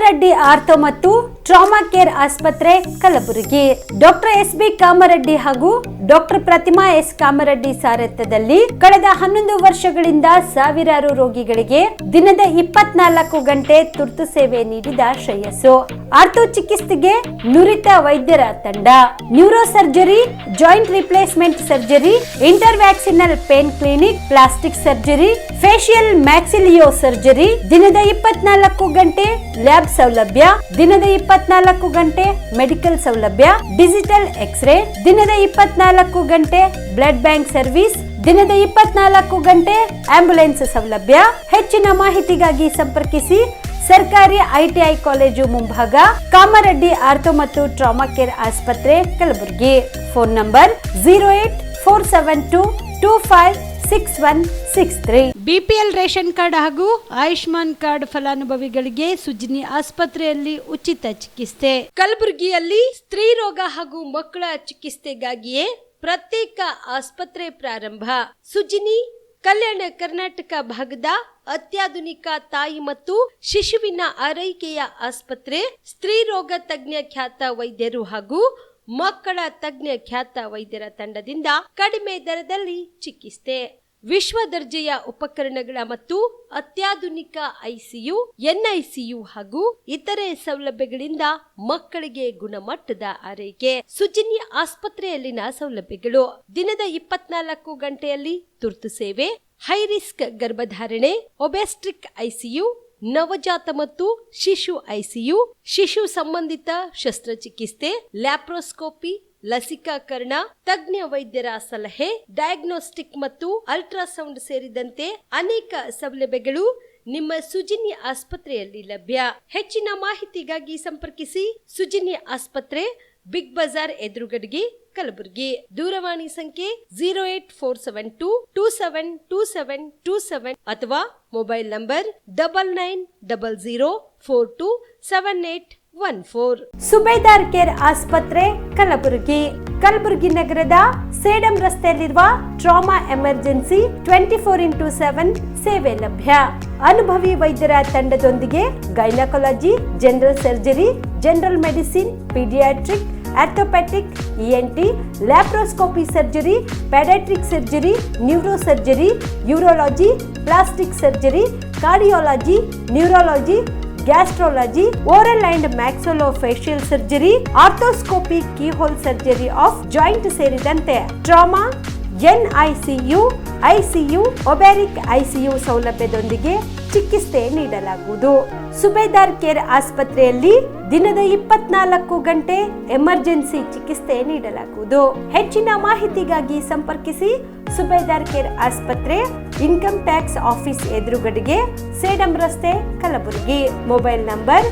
Kamareddy ortho ಮತ್ತು trauma care ಆಸ್ಪತ್ರೆ Kalaburagi. Doctor S B. Kamareddy ಹಾಗೂ ಡಾಕ್ಟರ್ ಪ್ರತಿಮಾ ಎಸ್. ಕಾಮರೆಡ್ಡಿ ಸಾರಥ್ಯದಲ್ಲಿ ಕಳೆದ 11 ವರ್ಷಗಳಿಂದ ಸಾವಿರಾರು ರೋಗಿಗಳಿಗೆ ದಿನದ 24 ಗಂಟೆ ತುರ್ತು ಸೇವೆ ನೀಡಿದ ಶ್ರೇಯಸ್ಸು. ಆರ್ಥೋ ಚಿಕಿತ್ಸೆಗೆ ನುರಿತ ವೈದ್ಯರ ತಂಡ, neuro surgery, joint replacement surgery, interventional pain clinic, plastic surgery, facial maxillo surgery, ದಿನದ 24 ಗಂಟೆ ಲ್ಯಾಬ್ ಸೌಲಭ್ಯ, ದಿನದ 24 ಗಂಟೆ ಮೆಡಿಕಲ್ ಸೌಲಭ್ಯ, ಡಿಜಿಟಲ್ ಎಕ್ಸ್ರೇ, ದಿನದ 24 ಗಂಟೆ ಬ್ಲಡ್ ಬ್ಯಾಂಕ್ ಸರ್ವಿಸ್, ದಿನದ 24 ಗಂಟೆ ಆಂಬ್ಯುಲೆನ್ಸ್ ಸೌಲಭ್ಯ. ಹೆಚ್ಚಿನ ಮಾಹಿತಿಗಾಗಿ ಸಂಪರ್ಕಿಸಿ ಸರ್ಕಾರಿ ಐಟಿಐ ಕಾಲೇಜು ಮುಂಭಾಗ, ಕಾಮರೆಡ್ಡಿ ಆರ್ಥೋ ಮತ್ತು ಟ್ರಾಮಾ ಕೇರ್ ಆಸ್ಪತ್ರೆ Kalaburagi. Phone number 08472256163. BPL ration card ಹಾಗೂ ಆಯುಷ್ಮಾನ್ ಕಾರ್ಡ್ ಫಲಾನುಭವಿಗಳಿಗೆ ಸುಜಿನಿ ಆಸ್ಪತ್ರೆಯಲ್ಲಿ ಉಚಿತ ಚಿಕಿತ್ಸೆ. ಕಲಬುರಗಿಯಲ್ಲಿ ಸ್ತ್ರೀ ರೋಗ ಹಾಗೂ ಮಕ್ಕಳ ಚಿಕಿತ್ಸೆಗಾಗಿಯೇ ಪ್ರತ್ಯೇಕ ಆಸ್ಪತ್ರೆ ಪ್ರಾರಂಭ. ಸುಜಿನಿ ಕಲ್ಯಾಣ ಕರ್ನಾಟಕ ಭಾಗದ ಅತ್ಯಾಧುನಿಕ ತಾಯಿ ಮತ್ತು ಶಿಶುವಿನ ಆರೈಕೆಯ ಆಸ್ಪತ್ರೆ. ಸ್ತ್ರೀ ರೋಗ ತಜ್ಞ ಖ್ಯಾತ ವೈದ್ಯರು ಹಾಗೂ ಮಕ್ಕಳ ತಜ್ಞ ಖ್ಯಾತ ವೈದ್ಯರ ತಂಡದಿಂದ ಕಡಿಮೆ ದರದಲ್ಲಿ ಚಿಕಿತ್ಸೆ, ವಿಶ್ವ ದರ್ಜೆಯ ಉಪಕರಣಗಳ ಮತ್ತು ಅತ್ಯಾಧುನಿಕ ಐಸಿಯು, ಎನ್ಐಸಿಯು ಹಾಗೂ ಇತರೆ ಸೌಲಭ್ಯಗಳಿಂದ ಮಕ್ಕಳಿಗೆ ಗುಣಮಟ್ಟದ ಆರೈಕೆ. ಸುಜಿನಿ ಆಸ್ಪತ್ರೆಯಲ್ಲಿನ ಸೌಲಭ್ಯಗಳು: ದಿನದ 24 ಗಂಟೆಯಲ್ಲಿ ತುರ್ತು ಸೇವೆ, ಹೈ ರಿಸ್ಕ್ ಗರ್ಭಧಾರಣೆ, ಒಬೆಸ್ಟ್ರಿಕ್ ಐಸಿಯು, ನವಜಾತ ಮತ್ತು ಶಿಶು ಐಸಿಯು, ಶಿಶು ಸಂಬಂಧಿತ ಶಸ್ತ್ರಚಿಕಿತ್ಸೆ, ಲ್ಯಾಪ್ರೋಸ್ಕೋಪಿ, ಲಸಿಕಾಕರಣ, ತಜ್ಞ ವೈದ್ಯರ ಸಲಹೆ, ಡಯಾಗ್ನೋಸ್ಟಿಕ್ ಮತ್ತು ಅಲ್ಟ್ರಾಸೌಂಡ್ ಸೇರಿದಂತೆ ಅನೇಕ ಸೌಲಭ್ಯಗಳು ನಿಮ್ಮ ಸುಜಿನಿ ಆಸ್ಪತ್ರೆಯಲ್ಲಿ ಲಭ್ಯ. ಹೆಚ್ಚಿನ ಮಾಹಿತಿಗಾಗಿ ಸಂಪರ್ಕಿಸಿ ಸುಜಿನಿ ಆಸ್ಪತ್ರೆ, ಬಿಗ್ ಬಜಾರ್ ಎದುರುಗಡೆಗೆ, ಕಲಬುರಗಿ. ದೂರವಾಣಿ ಸಂಖ್ಯೆ 08472272727 ಅಥವಾ ಮೊಬೈಲ್ ನಂಬರ್ 9900427814. ಸುಬೇದಾರ್ ಕೇರ್ ಆಸ್ಪತ್ರೆ ಕಲಬುರಗಿ. ಕಲಬುರಗಿ ನಗರದ ಸೇಡಂ ರಸ್ತೆಯಲ್ಲಿರುವ ಟ್ರಾಮಾ ಎಮರ್ಜೆನ್ಸಿ 24x7 ಸೇವೆ ಲಭ್ಯ. ಅನುಭವಿ ವೈದ್ಯರ ತಂಡದೊಂದಿಗೆ gynaecology, general surgery, general medicine, paediatric, orthopaedic, ENT, laparoscopy surgery, paediatric surgery, neuro surgery, urology, plastic surgery, cardiology, neurology, gastrology, oral and maxillofacial surgery, arthroscopy, keyhole surgery of joint ಸೇರಿದಂತೆ trauma, NICU, ICU, obstetric ICU ಸೌಲಭ್ಯದೊಂದಿಗೆ ಚಿಕಿತ್ಸೆ ನೀಡಲಾಗುವುದು. ಸುಬೇದಾರ್ care ಆಸ್ಪತ್ರೆಯಲ್ಲಿ ದಿನದ 24 ಗಂಟೆ emergency ಚಿಕಿತ್ಸೆ ನೀಡಲಾಗುವುದು. ಹೆಚ್ಚಿನ ಮಾಹಿತಿಗಾಗಿ ಸಂಪರ್ಕಿಸಿ ಸುಬೇದಾರ್ ಕೇರ್ ಆಸ್ಪತ್ರೆ, ಇನ್ಕಮ್ ಟ್ಯಾಕ್ಸ್ ಆಫೀಸ್ ಎದುರುಗಡೆಗೆ, ಸೇಡಂ ರಸ್ತೆ, Kalaburagi. Mobile number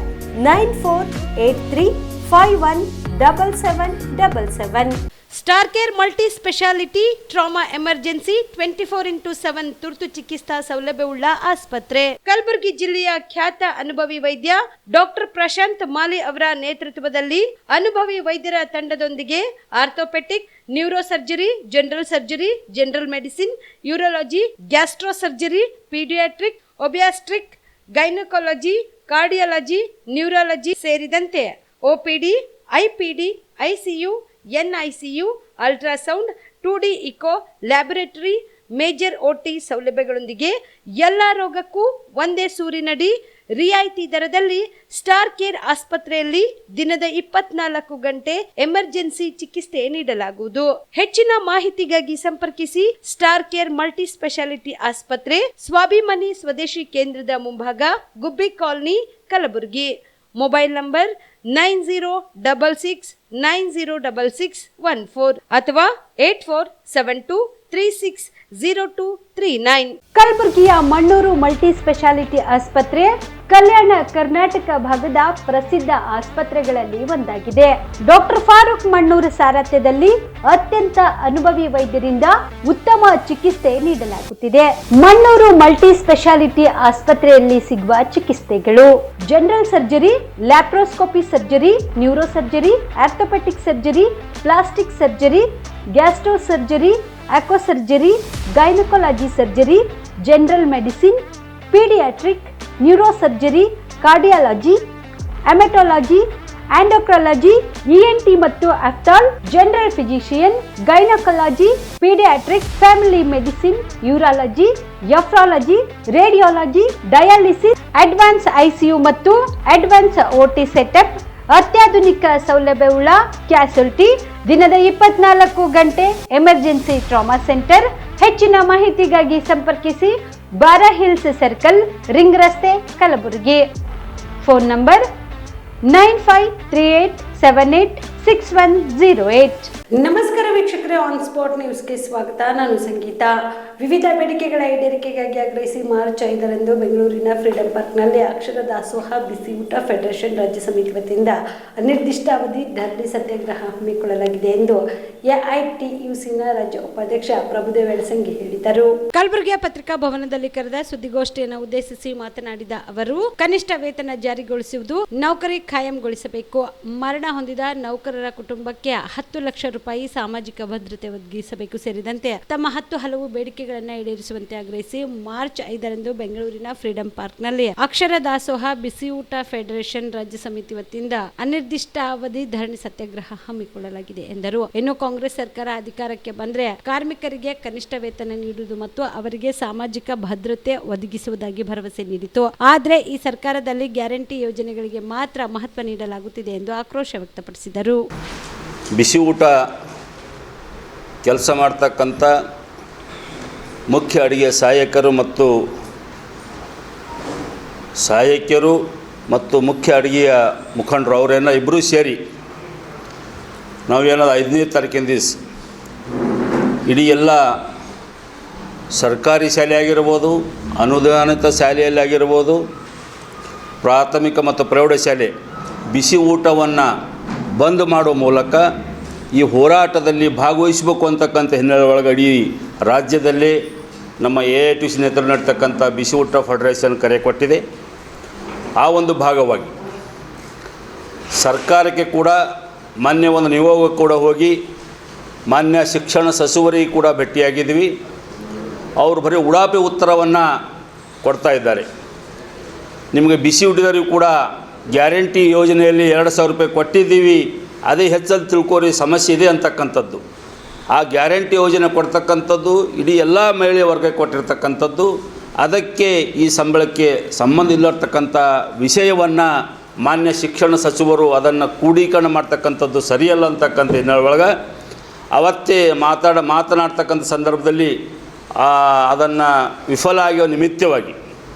9483517777. Star care multi speciality trauma emergency 24x7 ತುರ್ತು ಚಿಕಿತ್ಸಾ ಸೌಲಭ್ಯವುಳ್ಳ ಆಸ್ಪತ್ರೆ. ಕಲಬುರಗಿ ಜಿಲ್ಲೆಯ ಖ್ಯಾತ ಅನುಭವಿ ವೈದ್ಯ ಡಾಕ್ಟರ್ ಪ್ರಶಾಂತ್ ಮಾಲಿ ಅವರ ನೇತೃತ್ವದಲ್ಲಿ ಅನುಭವಿ ವೈದ್ಯರ ತಂಡದೊಂದಿಗೆ orthopaedic, neuro surgery, general surgery, general medicine, urology, gastro surgery, paediatric, obstetric, gynaecology, cardiology, neurology ಸೇರಿದಂತೆ OPD, IPD, ICU, NICU, ultrasound, 2D echo, laboratory, major OT ಸೌಲಭ್ಯಗಳೊಂದಿಗೆ ಎಲ್ಲ ರೋಗಕ್ಕೂ ಒಂದೇ ಸೂರಿನಡಿ ರಿಯಾಯಿತಿ ದರದಲ್ಲಿ ಸ್ಟಾರ್ ಕೇರ್ ಆಸ್ಪತ್ರೆಯಲ್ಲಿ ದಿನದ 24 ಗಂಟೆ ಎಮರ್ಜೆನ್ಸಿ ಚಿಕಿತ್ಸೆ ನೀಡಲಾಗುವುದು. ಹೆಚ್ಚಿನ ಮಾಹಿತಿಗಾಗಿ ಸಂಪರ್ಕಿಸಿ ಸ್ಟಾರ್ ಕೇರ್ ಮಲ್ಟಿ ಸ್ಪೆಷಾಲಿಟಿ ಆಸ್ಪತ್ರೆ, ಸ್ವಾಭಿಮಾನಿ ಸ್ವದೇಶಿ ಕೇಂದ್ರದ ಮುಂಭಾಗ, ಗುಬ್ಬಿ ಕಾಲನಿ, ಕಲಬುರಗಿ. ಮೊಬೈಲ್ ನಂಬರ್ 9066906614 ಅಥವಾ 8472360239. ಕಲಬುರಗಿಯ ಮಣ್ಣೂರು ಮಲ್ಟಿ ಸ್ಪೆಷಾಲಿಟಿ ಆಸ್ಪತ್ರೆ ಕಲ್ಯಾಣ ಕರ್ನಾಟಕ ಭಾಗದ ಪ್ರಸಿದ್ಧ ಆಸ್ಪತ್ರೆಗಳಲ್ಲಿ ಒಂದಾಗಿದೆ. ಡಾಕ್ಟರ್ ಫಾರೂಕ್ ಮಣ್ಣೂರು ಸಾರಥ್ಯದಲ್ಲಿ ಅತ್ಯಂತ ಅನುಭವಿ ವೈದ್ಯರಿಂದ ಉತ್ತಮ ಚಿಕಿತ್ಸೆ ನೀಡಲಾಗುತ್ತಿದೆ. ಮಣ್ಣೂರು ಮಲ್ಟಿ ಸ್ಪೆಷಾಲಿಟಿ ಆಸ್ಪತ್ರೆಯಲ್ಲಿ ಸಿಗುವ ಚಿಕಿತ್ಸೆಗಳು: general surgery, laparoscopy surgery, neuro surgery, orthopaedic surgery, plastic surgery, gastro surgery, aqua surgery, gynaecology surgery, general medicine, paediatric, neuro surgery, cardiology, haematology, endocrinology, ENT ಮತ್ತು ophthal, general physician, gynaecology, paediatrics, family medicine, urology, nephrology, radiology, dialysis, advance ICU ಮತ್ತು advance OT setup, ಅತ್ಯಾಧುನಿಕ ಸೌಲಭ್ಯವುಳ್ಳ ಕ್ಯಾಸುಲಿಟಿ, ದಿನದ 24 ಗಂಟೆ emergency trauma centre. ಹೆಚ್ಚಿನ ಮಾಹಿತಿಗಾಗಿ ಸಂಪರ್ಕಿಸಿ ಬಾರಾ hills circle, ring ರಸ್ತೆ, ಕಲಬುರಗಿ. Phone number 9538786108. ನಮಸ್ಕಾರ ವೀಕ್ಷಕರೇ, ಆನ್ ಸ್ಪಾಟ್ ನ್ಯೂಸ್ಗೆ ಸ್ವಾಗತ. ನಾನು ಸಂಗೀತ. ವಿವಿಧ ಬೇಡಿಕೆಗಳ ಈಡೇರಿಕೆಗಾಗಿ ಆಗ್ರಹಿಸಿ ಮಾರ್ಚ್ 5ರಂದು ಬೆಂಗಳೂರಿನ ಫ್ರೀಡಂ ಪಾರ್ಕ್ನಲ್ಲಿ ಅಕ್ಷರ ದಾಸೋಹ ಬಿಸಿ ಊಟ ಫೆಡರೇಷನ್ ರಾಜ್ಯ ಸಮಿತಿ ವತಿಯಿಂದ ಅನಿರ್ದಿಷ್ಟಾವಧಿ ಧರಣಿ ಸತ್ಯಾಗ್ರಹ ಹಮ್ಮಿಕೊಳ್ಳಲಾಗಿದೆ ಎಂದು AITUCನ ರಾಜ್ಯ ಉಪಾಧ್ಯಕ್ಷ ಪ್ರಭುದೇವ ಎಳಸಂಗಿ ಹೇಳಿದರು. ಕಲಬುರಗಿಯ ಪತ್ರಿಕಾ ಭವನದಲ್ಲಿ ಕರೆದ ಸುದ್ದಿಗೋಷ್ಠಿಯನ್ನು ಉದ್ದೇಶಿಸಿ ಮಾತನಾಡಿದ ಅವರು, ಕನಿಷ್ಠ ವೇತನ ಜಾರಿಗೊಳಿಸುವುದು, ನೌಕರಿ ಖಾಯಂಗೊಳಿಸಬೇಕು, ಮರಣ ಹೊಂದಿದ ನೌಕರರ ಕುಟುಂಬಕ್ಕೆ 10 ಲಕ್ಷ ರೂಪಾಯಿ ಸಾಮಾಜಿಕ ಭದ್ರತೆ ಒದಗಿಸಬೇಕು ಸೇರಿದಂತೆ ತಮ್ಮ 10 ಹಲವು ಬೇಡಿಕೆಗಳನ್ನು ಈಡೇರಿಸುವಂತೆ ಆಗ್ರಹಿಸಿ ಮಾರ್ಚ್ 5ರಂದು ಬೆಂಗಳೂರಿನ ಫ್ರೀಡಂ ಪಾರ್ಕ್ನಲ್ಲಿ ಅಕ್ಷರ ದಾಸೋಹ ಬಿಸಿ ಊಟ ಫೆಡರೇಷನ್ ರಾಜ್ಯ ಸಮಿತಿ ವತಿಯಿಂದ ಅನಿರ್ದಿಷ್ಟಾವಧಿ ಧರಣಿ ಸತ್ಯಾಗ್ರಹ ಹಮ್ಮಿಕೊಳ್ಳಲಾಗಿದೆ ಎಂದರು. ಇನ್ನು ಕಾಂಗ್ರೆಸ್ ಸರ್ಕಾರ ಅಧಿಕಾರಕ್ಕೆ ಬಂದ್ರೆ ಕಾರ್ಮಿಕರಿಗೆ ಕನಿಷ್ಠ ವೇತನ ನೀಡುವುದು ಮತ್ತು ಅವರಿಗೆ ಸಾಮಾಜಿಕ ಭದ್ರತೆ ಒದಗಿಸುವುದಾಗಿ ಭರವಸೆ ನೀಡಿತು. ಆದರೆ ಈ ಸರ್ಕಾರದಲ್ಲಿ ಗ್ಯಾರಂಟಿ ಯೋಜನೆಗಳಿಗೆ ಮಾತ್ರ ಮಹತ್ವ ನೀಡಲಾಗುತ್ತಿದೆ ಎಂದು ಆಕ್ರೋಶ ವ್ಯಕ್ತಪಡಿಸಿದರು. ಬಿಸಿ ಊಟ ಕೆಲಸ ಮಾಡ್ತಕ್ಕಂಥ ಮುಖ್ಯ ಅಡುಗೆ ಸಹಾಯಕರು ಮತ್ತು ಮುಖ್ಯ ಅಡುಗೆಯ ಮುಖಂಡರು ಅವರೇನೋ ಇಬ್ಬರೂ ಸೇರಿ ನಾವೇನೋ 5ನೇ ತಾರೀಕಿನ ದಿವಸ ಇಡೀ ಎಲ್ಲ ಸರ್ಕಾರಿ ಶಾಲೆ ಆಗಿರ್ಬೋದು, ಅನುದಾನಿತ ಶಾಲೆಯಲ್ಲಿ ಆಗಿರ್ಬೋದು, ಪ್ರಾಥಮಿಕ ಮತ್ತು ಪ್ರೌಢಶಾಲೆ ಬಿಸಿ ಊಟವನ್ನು ಬಂದ್ ಮಾಡೋ ಮೂಲಕ ಈ ಹೋರಾಟದಲ್ಲಿ ಭಾಗವಹಿಸಬೇಕು ಅಂತಕ್ಕಂಥ ಹಿನ್ನೆಲೆ ಒಳಗೆ ಇಡೀ ರಾಜ್ಯದಲ್ಲಿ ನಮ್ಮ AITUC ನೇತೃತ್ವ ನಡ್ತಕ್ಕಂಥ ಬಿಸಿ ಊಟ ಫೆಡರೇಷನ್ ಕರೆ ಕೊಟ್ಟಿದೆ. ಆ ಒಂದು ಭಾಗವಾಗಿ ಸರ್ಕಾರಕ್ಕೆ ಕೂಡ ಮಾನ್ಯ ಒಂದು ನಿಯೋಗ ಕೂಡ ಹೋಗಿ ಮಾನ್ಯ ಶಿಕ್ಷಣ ಸಚಿವರಿಗೆ ಕೂಡ ಭೇಟಿಯಾಗಿದ್ವಿ. ಅವರು ಬರೀ ಉಡಾಪೆ ಉತ್ತರವನ್ನು ಕೊಡ್ತಾ ಇದ್ದಾರೆ. ನಿಮಗೆ ಬಿಸಿ ಊಟದವರಿಗೂ ಕೂಡ ಗ್ಯಾರಂಟಿ ಯೋಜನೆಯಲ್ಲಿ 2,000 ರೂಪಾಯಿ ಕೊಟ್ಟಿದ್ದೀವಿ, ಅದೇ ಹೆಚ್ಚಲ್ಲಿ ತಿಳ್ಕೋರಿ ಸಮಸ್ಯೆ ಇದೆ ಅಂತಕ್ಕಂಥದ್ದು. ಆ ಗ್ಯಾರಂಟಿ ಯೋಜನೆ ಕೊಡ್ತಕ್ಕಂಥದ್ದು ಇಡೀ ಎಲ್ಲ ಮಹಿಳೆ ವರ್ಗಕ್ಕೆ ಕೊಟ್ಟಿರ್ತಕ್ಕಂಥದ್ದು. ಅದಕ್ಕೆ ಈ ಸಂಬಳಕ್ಕೆ ಸಂಬಂಧ ಇಲ್ಲಿರ್ತಕ್ಕಂಥ ವಿಷಯವನ್ನು ಮಾನ್ಯ ಶಿಕ್ಷಣ ಸಚಿವರು ಅದನ್ನು ಕ್ರೋಢೀಕರಣ ಮಾಡ್ತಕ್ಕಂಥದ್ದು ಸರಿಯಲ್ಲ ಅಂತಕ್ಕಂಥ ಹಿನ್ನೆಲೆ ಒಳಗೆ ಅವತ್ತೇ ಮಾತನಾಡ್ತಕ್ಕಂಥ ಸಂದರ್ಭದಲ್ಲಿ ಅದನ್ನು ವಿಫಲ ಆಗೋ ನಿಮಿತ್ತವಾಗಿ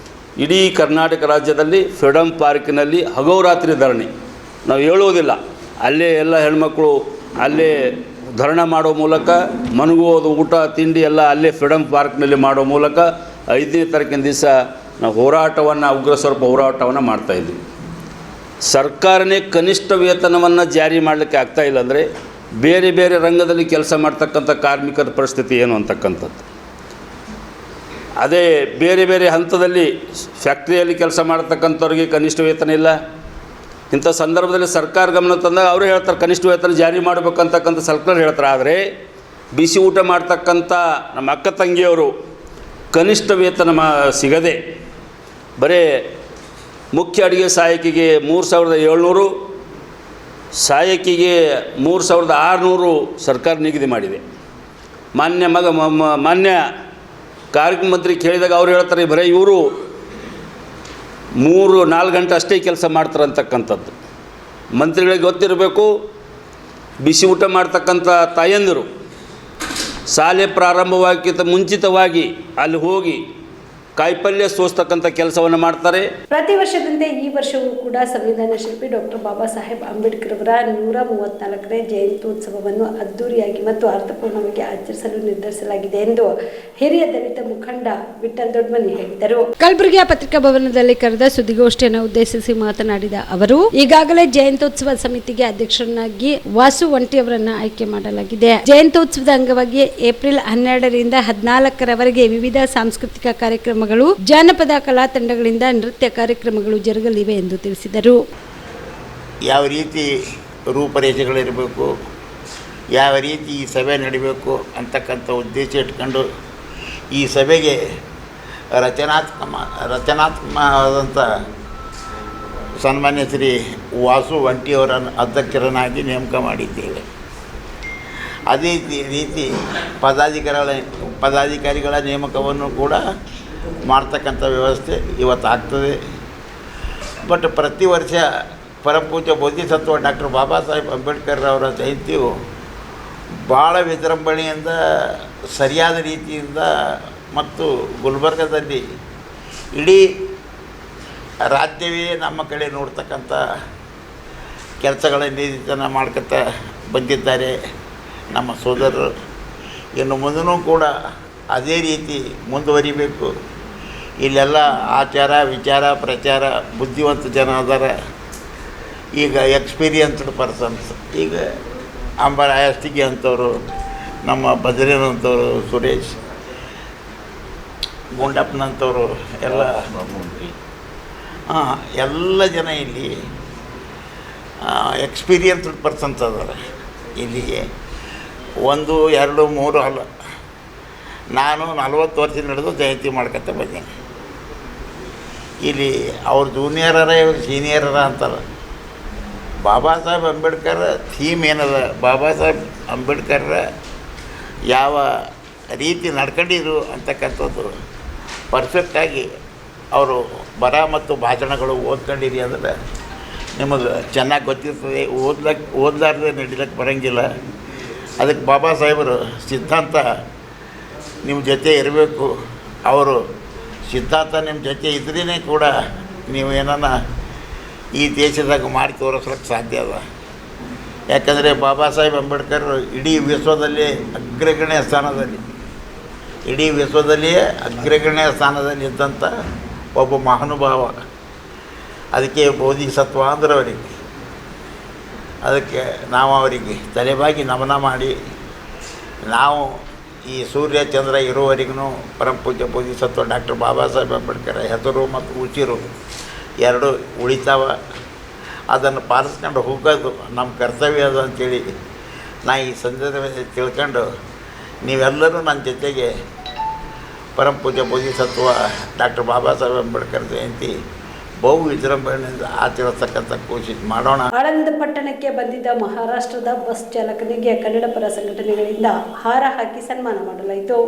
ಇಡೀ ಕರ್ನಾಟಕ ರಾಜ್ಯದಲ್ಲಿ ಫ್ರೀಡಂ ಪಾರ್ಕಿನಲ್ಲಿ ಹಗೌರಾತ್ರಿ ಧರಣಿ ನಾವು ಹೇಳುವುದಿಲ್ಲ. ಅಲ್ಲೇ ಎಲ್ಲ ಹೆಣ್ಮಕ್ಳು ಅಲ್ಲೇ ಧರಣ ಮಾಡೋ ಮೂಲಕ ಮನಗುವುದು, ಊಟ ತಿಂಡಿ ಎಲ್ಲ ಅಲ್ಲೇ ಫ್ರೀಡಂ ಪಾರ್ಕ್ನಲ್ಲಿ ಮಾಡೋ ಮೂಲಕ 5ನೇ ತಾರೀಕಿನ ದಿವಸ ನಾವು ಉಗ್ರ ಸ್ವರೂಪ ಹೋರಾಟವನ್ನು ಮಾಡ್ತಾಯಿದ್ವಿ. ಸರ್ಕಾರನೇ ಕನಿಷ್ಠ ವೇತನವನ್ನು ಜಾರಿ ಮಾಡಲಿಕ್ಕೆ ಆಗ್ತಾಯಿಲ್ಲ ಅಂದರೆ ಬೇರೆ ಬೇರೆ ರಂಗದಲ್ಲಿ ಕೆಲಸ ಮಾಡ್ತಕ್ಕಂಥ ಕಾರ್ಮಿಕರ ಪರಿಸ್ಥಿತಿ ಏನು ಅಂತಕ್ಕಂಥದ್ದು. ಅದೇ ಬೇರೆ ಬೇರೆ ಹಂತದಲ್ಲಿ ಫ್ಯಾಕ್ಟ್ರಿಯಲ್ಲಿ ಕೆಲಸ ಮಾಡ್ತಕ್ಕಂಥವ್ರಿಗೆ ಕನಿಷ್ಠ ವೇತನ ಇಲ್ಲ. ಇಂಥ ಸಂದರ್ಭದಲ್ಲಿ ಸರ್ಕಾರ ಗಮನ ತಂದಾಗ ಅವರು ಹೇಳ್ತಾರೆ ಕನಿಷ್ಠ ವೇತನ ಜಾರಿ ಮಾಡಬೇಕಂತಕ್ಕಂಥ ಸರ್ಕಾರ ಹೇಳ್ತಾರೆ. ಆದರೆ ಬಿಸಿ ಊಟ ಮಾಡ್ತಕ್ಕಂಥ ನಮ್ಮ ಅಕ್ಕ ತಂಗಿಯವರು ಕನಿಷ್ಠ ವೇತನ ಸಿಗದೆ ಬರೀ ಮುಖ್ಯ ಅಡುಗೆ ಸಹಾಯಕಿಗೆ 3,700, ಸಹಾಯಕಿಗೆ 3,600 ಸರ್ಕಾರ ನಿಗದಿ ಮಾಡಿದೆ. ಮಾನ್ಯ ಕಾರ್ಮಿಕ ಮಂತ್ರಿ ಕೇಳಿದಾಗ ಅವ್ರು ಹೇಳ್ತಾರೆ ಬರೀ ಇವರು 3-4 ಗಂಟೆ ಅಷ್ಟೇ ಕೆಲಸ ಮಾಡ್ತಾರೆ ಅಂತಕ್ಕಂಥದ್ದು. ಮಂತ್ರಿಗಳಿಗೆ ಗೊತ್ತಿರಬೇಕು, ಬಿಸಿ ಊಟ ಮಾಡ್ತಕ್ಕಂಥ ತಾಯಂದಿರು ಶಾಲೆ ಪ್ರಾರಂಭವಾಗಿಕ್ಕಿಂತ ಮುಂಚಿತವಾಗಿ ಅಲ್ಲಿ ಹೋಗಿ ಕಾಯಿಪಲ್ಯ ಸೋಸ್ತಕ್ಕಂಥ ಕೆಲಸವನ್ನು ಮಾಡ್ತಾರೆ. ಪ್ರತಿ ವರ್ಷದಂತೆ ಈ ವರ್ಷವೂ ಕೂಡ ಸಂವಿಧಾನ ಶಿಲ್ಪಿ ಡಾಕ್ಟರ್ ಬಾಬಾ ಸಾಹೇಬ್ ಅಂಬೇಡ್ಕರ್ ಅವರ 134ನೇ ಜಯಂತ್ಯೋತ್ಸವವನ್ನು ಅದ್ದೂರಿಯಾಗಿ ಮತ್ತು ಅರ್ಥಪೂರ್ಣವಾಗಿ ಆಚರಿಸಲು ನಿರ್ಧರಿಸಲಾಗಿದೆ ಎಂದು ಹಿರಿಯ ದಲಿತ ಮುಖಂಡ ವಿಠಲ್ ದೊಡ್ಮನಿ ಹೇಳಿದರು. ಕಲಬುರಗಿಯ ಪತ್ರಿಕಾ ಭವನದಲ್ಲಿ ಕರೆದ ಸುದ್ದಿಗೋಷ್ಠಿಯನ್ನು ಉದ್ದೇಶಿಸಿ ಮಾತನಾಡಿದ ಅವರು, ಈಗಾಗಲೇ ಜಯಂತ್ಯೋತ್ಸವ ಸಮಿತಿಗೆ ಅಧ್ಯಕ್ಷರನ್ನಾಗಿ ವಾಸು ಒಂಟಿ ಅವರನ್ನು ಆಯ್ಕೆ ಮಾಡಲಾಗಿದೆ. ಜಯಂತ್ಯೋತ್ಸವದ ಅಂಗವಾಗಿ ಏಪ್ರಿಲ್ 12ರಿಂದ 14ರವರೆಗೆ ವಿವಿಧ ಸಾಂಸ್ಕೃತಿಕ ಕಾರ್ಯಕ್ರಮಗಳು, ಜಾನಪದ ಕಲಾ ತಂಡಗಳಿಂದ ನೃತ್ಯ ಕಾರ್ಯಕ್ರಮಗಳು ಜರುಗಲಿವೆ ಎಂದು ತಿಳಿಸಿದರು. ಯಾವ ರೀತಿ ರೂಪರೇಷೆಗಳಿರಬೇಕು, ಯಾವ ರೀತಿ ಈ ಸಭೆ ನಡಿಬೇಕು ಅಂತಕ್ಕಂಥ ಉದ್ದೇಶ ಇಟ್ಕೊಂಡು ಈ ಸಭೆಗೆ ರಚನಾತ್ಮಕವಾದಂಥ ಸನ್ಮಾನ್ಯ ಶ್ರೀ ವಾಸು ವಂಟಿಯವರನ್ನು ಅಧ್ಯಕ್ಷರನ್ನಾಗಿ ನೇಮಕ ಮಾಡಿದ್ದೇವೆ. ಅದೇ ರೀತಿ ಪದಾಧಿಕಾರಿಗಳ ನೇಮಕವನ್ನು ಕೂಡ ಮಾಡ್ತಕ್ಕಂಥ ವ್ಯವಸ್ಥೆ ಇವತ್ತು ಆಗ್ತದೆ. ಬಟ್ ಪ್ರತಿ ವರ್ಷ ಪರಮಪೂಜ್ಯ ಬೋಧಿಸತ್ವ ಡಾಕ್ಟರ್ ಬಾಬಾ ಸಾಹೇಬ್ ಅಂಬೇಡ್ಕರ್ ಅವರ ಜಯಂತಿಯು ಭಾಳ ವಿಜೃಂಭಣೆಯಿಂದ ಸರಿಯಾದ ರೀತಿಯಿಂದ ಮತ್ತು ಗುಲ್ಬರ್ಗದಲ್ಲಿ ಇಡೀ ರಾಜ್ಯವೇ ನಮ್ಮ ಕಡೆ ನೋಡ್ತಕ್ಕಂಥ ಕೆಲಸಗಳನ್ನು ಮಾಡ್ಕೊತಾ ಬಂದಿದ್ದಾರೆ ನಮ್ಮ ಸೋದರರು. ಇನ್ನು ಮುಂದೂ ಕೂಡ ಅದೇ ರೀತಿ ಮುಂದುವರಿಬೇಕು. ಇಲ್ಲೆಲ್ಲ ಆಚಾರ ವಿಚಾರ ಪ್ರಚಾರ ಬುದ್ಧಿವಂತ ಜನ ಅದಾರ. ಈಗ ಎಕ್ಸ್ಪೀರಿಯನ್ಸ್ಡ್ ಪರ್ಸನ್ಸ್, ಈಗ ಅಂಬರಾಯಸ್ತಿಗೆ ಅಂಥವ್ರು, ನಮ್ಮ ಬದ್ರೇನಂಥವ್ರು, ಸುರೇಶ್ ಗುಂಡಪ್ಪನಂಥವ್ರು ಎಲ್ಲ ಜನ ಇಲ್ಲಿ ಎಕ್ಸ್ಪೀರಿಯನ್ಸ್ಡ್ ಪರ್ಸನ್ಸ್ ಅದಾರೆ. ಇಲ್ಲಿಗೆ 1, 2, 3 ಅಲ್ಲ, ನಾನು 40 ವರ್ಷ ನಡೆದು ಜಯಂತಿ ಮಾಡ್ಕೊತ ಬಂದೀನಿ. ಇಲ್ಲಿ ಅವ್ರ ಜೂನಿಯರರ ಇವ್ರು ಸೀನಿಯರರ ಅಂತಾರೆ. ಬಾಬಾ ಸಾಹೇಬ್ ಅಂಬೇಡ್ಕರ್ ಥೀಮ್ ಏನದ, ಬಾಬಾ ಸಾಹೇಬ್ ಅಂಬೇಡ್ಕರ್ ಯಾವ ರೀತಿ ನಡ್ಕೊಂಡಿದ್ರು ಅಂತಕ್ಕಂಥದ್ದು ಪರ್ಫೆಕ್ಟಾಗಿ ಅವರು ಬರ ಮತ್ತು ಭಾಷಣಗಳು ಓದ್ಕೊಂಡಿರಿ ಅಂದರೆ ನಿಮಗೆ ಚೆನ್ನಾಗಿ ಗೊತ್ತಿರ್ತದೆ. ಓದಲಾರ್ದೆ ನಡಿಲಕ್ಕೆ ಬರೋಂಗಿಲ್ಲ. ಅದಕ್ಕೆ ಬಾಬಾ ಸಾಹೇಬರು ಸಿದ್ಧಾಂತ ನಿಮ್ಮ ಜೊತೆ ಇರಬೇಕು. ಅವರು ಸಿದ್ಧಾಂತ ನಿಮ್ಮ ಜೊತೆ ಇದ್ರೇ ಕೂಡ ನೀವು ಏನನ್ನ ಈ ದೇಶದಾಗ ಮಾಡಿ ತೋರಿಸ್ಲಿಕ್ಕೆ ಸಾಧ್ಯ ಅದ. ಯಾಕಂದರೆ ಬಾಬಾ ಸಾಹೇಬ್ ಅಂಬೇಡ್ಕರ್ ಇಡೀ ವಿಶ್ವದಲ್ಲೇ ಅಗ್ರಗಣ್ಯ ಸ್ಥಾನದಲ್ಲಿ ಇದ್ದಂಥ ಒಬ್ಬ ಮಹಾನುಭಾವ. ಅದಕ್ಕೆ ಬೋಧಿಸತ್ವ ಅಂದ್ರೆ ಅವರಿಗೆ. ಅದಕ್ಕೆ ನಾವು ಅವರಿಗೆ ತಲೆಬಾಗಿ ನಮನ ಮಾಡಿ, ನಾವು ಈ ಸೂರ್ಯ ಚಂದ್ರ ಇರುವವರೆಗೂ ಪರಮಪೂಜ್ಯ ಬೋಧಿಸತ್ವ ಡಾಕ್ಟರ್ ಬಾಬಾ ಸಾಹೇಬ್ ಅಂಬೇಡ್ಕರ್ ಹೆಸರು ಮತ್ತು ಉಸಿರು ಎರಡೂ ಉಳಿತಾವ. ಅದನ್ನು ಪಾಲಿಸ್ಕೊಂಡು ಹೋಗೋದು ನಮ್ಮ ಕರ್ತವ್ಯ ಅದು ಅಂಥೇಳಿ ನಾ ಈ ಸಂದರ್ಭದಲ್ಲಿ ತಿಳ್ಕೊಂಡು ನೀವೆಲ್ಲರೂ ನನ್ನ ಜೊತೆಗೆ ಪರಮಪೂಜ್ಯ ಬೋಧಿಸತ್ವ ಡಾಕ್ಟರ್ ಬಾಬಾ ಸಾಹೇಬ್ ಅಂಬೇಡ್ಕರ್ ಜಯಂತಿ ಬಹು ವಿಜೃಂಭಣೆಯಿಂದ ಆಚರಿಸ್ತಕ್ಕಂಥ ಕೋಶಿಶ್ ಮಾಡೋಣ. ಆಳಂದ ಪಟ್ಟಣಕ್ಕೆ ಬಂದಿದ್ದ ಮಹಾರಾಷ್ಟ್ರದ ಬಸ್ ಚಾಲಕನಿಗೆ ಕನ್ನಡ ಪರ ಸಂಘಟನೆಗಳಿಂದ ಹಾರ ಹಾಕಿ ಸನ್ಮಾನ ಮಾಡಲಾಯಿತು.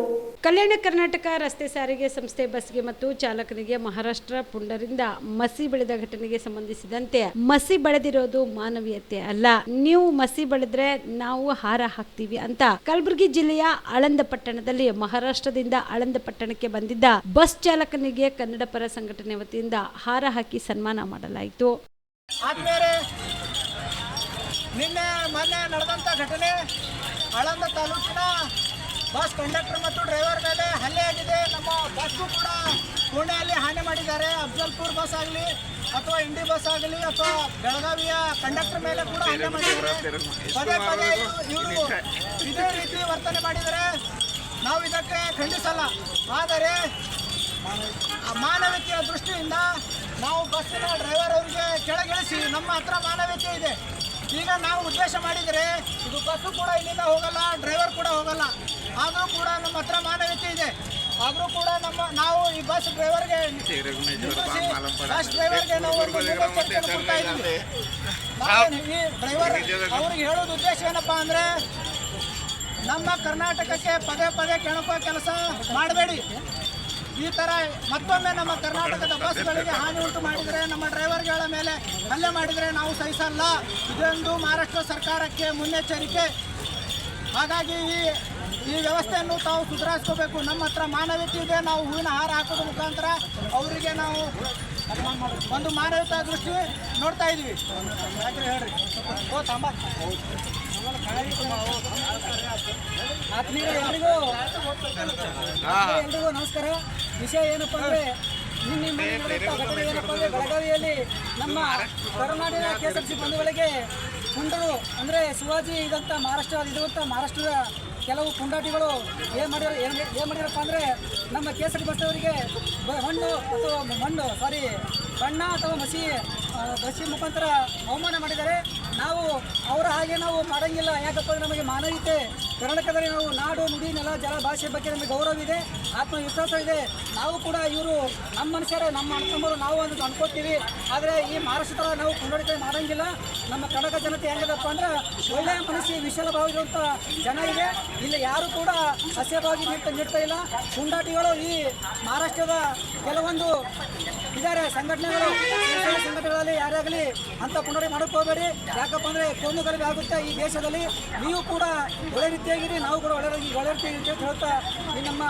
ಕಲ್ಯಾಣ ಕರ್ನಾಟಕ ರಸ್ತೆ ಸಾರಿಗೆ ಸಂಸ್ಥೆ ಬಸ್ಗೆ ಮತ್ತು ಚಾಲಕನಿಗೆ ಮಹಾರಾಷ್ಟ್ರ ಪುಂಡರಿಂದ ಮಸಿ ಬೆಳೆದ ಘಟನೆಗೆ ಸಂಬಂಧಿಸಿದಂತೆ ಮಸಿ ಬೆಳೆದಿರೋದು ಮಾನವೀಯತೆ ಅಲ್ಲ, ನೀವು ಮಸಿ ಬೆಳೆದ್ರೆ ನಾವು ಹಾರ ಹಾಕ್ತೀವಿ ಅಂತ ಕಲಬುರಗಿ ಜಿಲ್ಲೆಯ ಆಳಂದ ಪಟ್ಟಣದಲ್ಲಿ ಮಹಾರಾಷ್ಟ್ರದಿಂದ ಆಳಂದ ಪಟ್ಟಣಕ್ಕೆ ಬಂದಿದ್ದ ಬಸ್ ಚಾಲಕನಿಗೆ ಕನ್ನಡ ಪರ ಸಂಘಟನೆ ವತಿಯಿಂದ ಹಾರ ಹಾಕಿ ಸನ್ಮಾನ ಮಾಡಲಾಯಿತು. ನಿನ್ನೆ ಮೊನ್ನೆ ನಡೆದಂತ ಘಟನೆ ಆಳಂದ ತಾಲೂಕಿನ ಬಸ್ ಕಂಡಕ್ಟರ್ ಮತ್ತು ಡ್ರೈವರ್ ಮೇಲೆ ಹಲ್ಲೆ ಆಗಿದೆ. ನಮ್ಮ ಬಸ್ಗೂ ಕೂಡ ಪುಣೆಯಲ್ಲಿ ಹಾನಿ ಮಾಡಿದ್ದಾರೆ. ಅಫ್ಜಲ್ಪುರ್ ಬಸ್ ಆಗಲಿ ಅಥವಾ ಇಂಡಿ ಬಸ್ ಆಗಲಿ ಅಥವಾ ಬೆಳಗಾವಿಯ ಕಂಡಕ್ಟರ್ ಮೇಲೆ ಕೂಡ ಹಲ್ಲೆ ಮಾಡಿದ್ದಾರೆ. ಪದೇ ಪದೇ ಇವರು ಇದೇ ರೀತಿ ವರ್ತನೆ ಮಾಡಿದರೆ ನಾವು ಇದಕ್ಕೆ ಖಂಡಿಸಲ್ಲ. ಆದರೆ ಮಾನವೀಯತೆಯ ದೃಷ್ಟಿಯಿಂದ ನಾವು ಬಸ್ಸಿನ ಡ್ರೈವರ್ ಅವರಿಗೆ ಕೆಳಗಿಳಿಸಿ, ನಮ್ಮ ಹತ್ರ ಮಾನವೀಯತೆ ಇದೆ. ಈಗ ನಾವು ಉದ್ದೇಶ ಮಾಡಿದರೆ ಇದು ಬಸ್ಸು ಕೂಡ ಇಲ್ಲಿಂದ ಹೋಗಲ್ಲ, ಡ್ರೈವರ್ ಕೂಡ ಹೋಗಲ್ಲ. ಆದರೂ ಕೂಡ ನಮ್ಮ ಹತ್ರ ಮಾನವೀಯತೆ ಇದೆ. ಆದರೂ ಕೂಡ ನಾವು ಈ ಬಸ್ ಡ್ರೈವರ್ಗೆ ನಾವು ಕೊಡ್ತಾ ಇದ್ದೀವಿ. ಈ ಡ್ರೈವರ್ ಅವ್ರಿಗೆ ಹೇಳೋದು ಉದ್ದೇಶ ಏನಪ್ಪ ಅಂದರೆ, ನಮ್ಮ ಕರ್ನಾಟಕಕ್ಕೆ ಪದೇ ಪದೇ ಕೆಣಕುವ ಕೆಲಸ ಮಾಡಬೇಡಿ. ಈ ಥರ ಮತ್ತೊಮ್ಮೆ ನಮ್ಮ ಕರ್ನಾಟಕದ ಬಸ್ಗಳಿಗೆ ಹಾನಿ ಉಂಟು ಮಾಡಿದರೆ, ನಮ್ಮ ಡ್ರೈವರ್ಗಳ ಮೇಲೆ ಹಲ್ಲೆ ಮಾಡಿದರೆ ನಾವು ಸಹಿಸಲ್ಲ. ಇದೊಂದು ಮಹಾರಾಷ್ಟ್ರ ಸರ್ಕಾರಕ್ಕೆ ಮುನ್ನೆಚ್ಚರಿಕೆ. ಹಾಗಾಗಿ ಈ ವ್ಯವಸ್ಥೆಯನ್ನು ತಾವು ಸುಧಾರಿಸ್ಕೋಬೇಕು. ನಮ್ಮ ಹತ್ರ ಮಾನವೀಯತೆ ಇದೆ. ನಾವು ಹೂವಿನ ಹಾರ ಹಾಕೋದ್ರ ಮುಖಾಂತರ ಅವರಿಗೆ ನಾವು ಒಂದು ಮಾನವೀಯತಾ ದೃಷ್ಟಿ ನೋಡ್ತಾ ಇದ್ವಿ. ಯಾಕ್ರೆ ಹೇಳ್ರಿ ಆತ್ಮೀಯ ಎಲ್ರಿಗೂ ನಮಸ್ಕಾರ. ವಿಷಯ ಏನಪ್ಪ ಅಂದರೆ, ನಿನ್ನೆ ಘಟನೆ ಏನಪ್ಪ ಅಂದರೆ, ಬೆಳಗಾವಿಯಲ್ಲಿ ನಮ್ಮ ಕರ್ನಾಟಕ KSRTC ಬಂಧುಗಳಿಗೆ ಪುಂಡರು ಅಂದರೆ ಶಿವಾಜಿ ಇದಂಥ ಮಹಾರಾಷ್ಟ್ರದ ಕೆಲವು ಪುಂಡಾಟಿಗಳು ಏನು ಮಾಡಿರಪ್ಪ ಅಂದರೆ, ನಮ್ಮ KSRTC ಬಸ್ಸವರಿಗೆ ಬಣ್ಣ ಅಥವಾ ಮಸಿ ಮುಖಾಂತರ ಅವಮಾನ ಮಾಡಿದ್ದಾರೆ. ನಾವು ಅವರ ಹಾಗೆ ನಾವು ಮಾಡೋಂಗಿಲ್ಲ. ಯಾಕಪ್ಪ ಅಂದರೆ ನಮಗೆ ಮಾನವೀಯತೆ ಕರ್ನಾಟಕದಲ್ಲಿ ನಾವು ನಾಡು ನುಡಿ ನೆಲ ಜಲ ಭಾಷೆ ಬಗ್ಗೆ ನಮಗೆ ಗೌರವ ಇದೆ, ಆತ್ಮವಿಶ್ವಾಸ ಇದೆ. ನಾವು ಕೂಡ ಇವರು ನಮ್ಮ ಮನುಷ್ಯರೇ, ನಮ್ಮ ಅಣ್ಣತಮ್ಮರು ನಾವು ಅಂತ ಅನ್ಕೋತೀವಿ. ಆದರೆ ಈ ಮಹಾರಾಷ್ಟ್ರ ಥರ ನಾವು ಕೊಂಡಾಡಿಕೆ ಮಾಡೋಂಗಿಲ್ಲ. ನಮ್ಮ ಕನ್ನಡ ಜನತೆ ಹೆಂಗದಪ್ಪ ಅಂದ್ರೆ ಒಳ್ಳೆಯ ಮನಸ್ಸಿ ವಿಶಾಲ ಭಾವ ಇರುವಂಥ ಜನ ಇದೆ. ಇಲ್ಲಿ ಯಾರು ಕೂಡ ಅಸಹ್ಯವಾಗಿ ನೀಡ್ತಾ ಇಲ್ಲ. ಪುಂಡಾಟಿಗಳು ಈ ಮಹಾರಾಷ್ಟ್ರದ ಕೆಲವೊಂದು ಇದ್ದಾರೆ ಸಂಘಟನೆಗಳಲ್ಲಿ ಯಾರಾಗಲಿ ಅಂತ ಪುನರಾವರ್ತನೆ ಮಾಡೋಕ್ಕೆ ಹೋಗಬೇಡಿ. ಯಾಕಪ್ಪ ಅಂದರೆ ಕೊಂದು ಗಲಭೆ ಆಗುತ್ತೆ ಈ ದೇಶದಲ್ಲಿ. ನೀವು ಕೂಡ ಒಳ್ಳೆ ರೀತಿಯಾಗಿರಿ, ನಾವು ಕೂಡ ಒಳ್ಳೆ ರೀತಿಯಾಗಿ ಅಂತ ಹೇಳ್ತಾ ಈ ನಮ್ಮ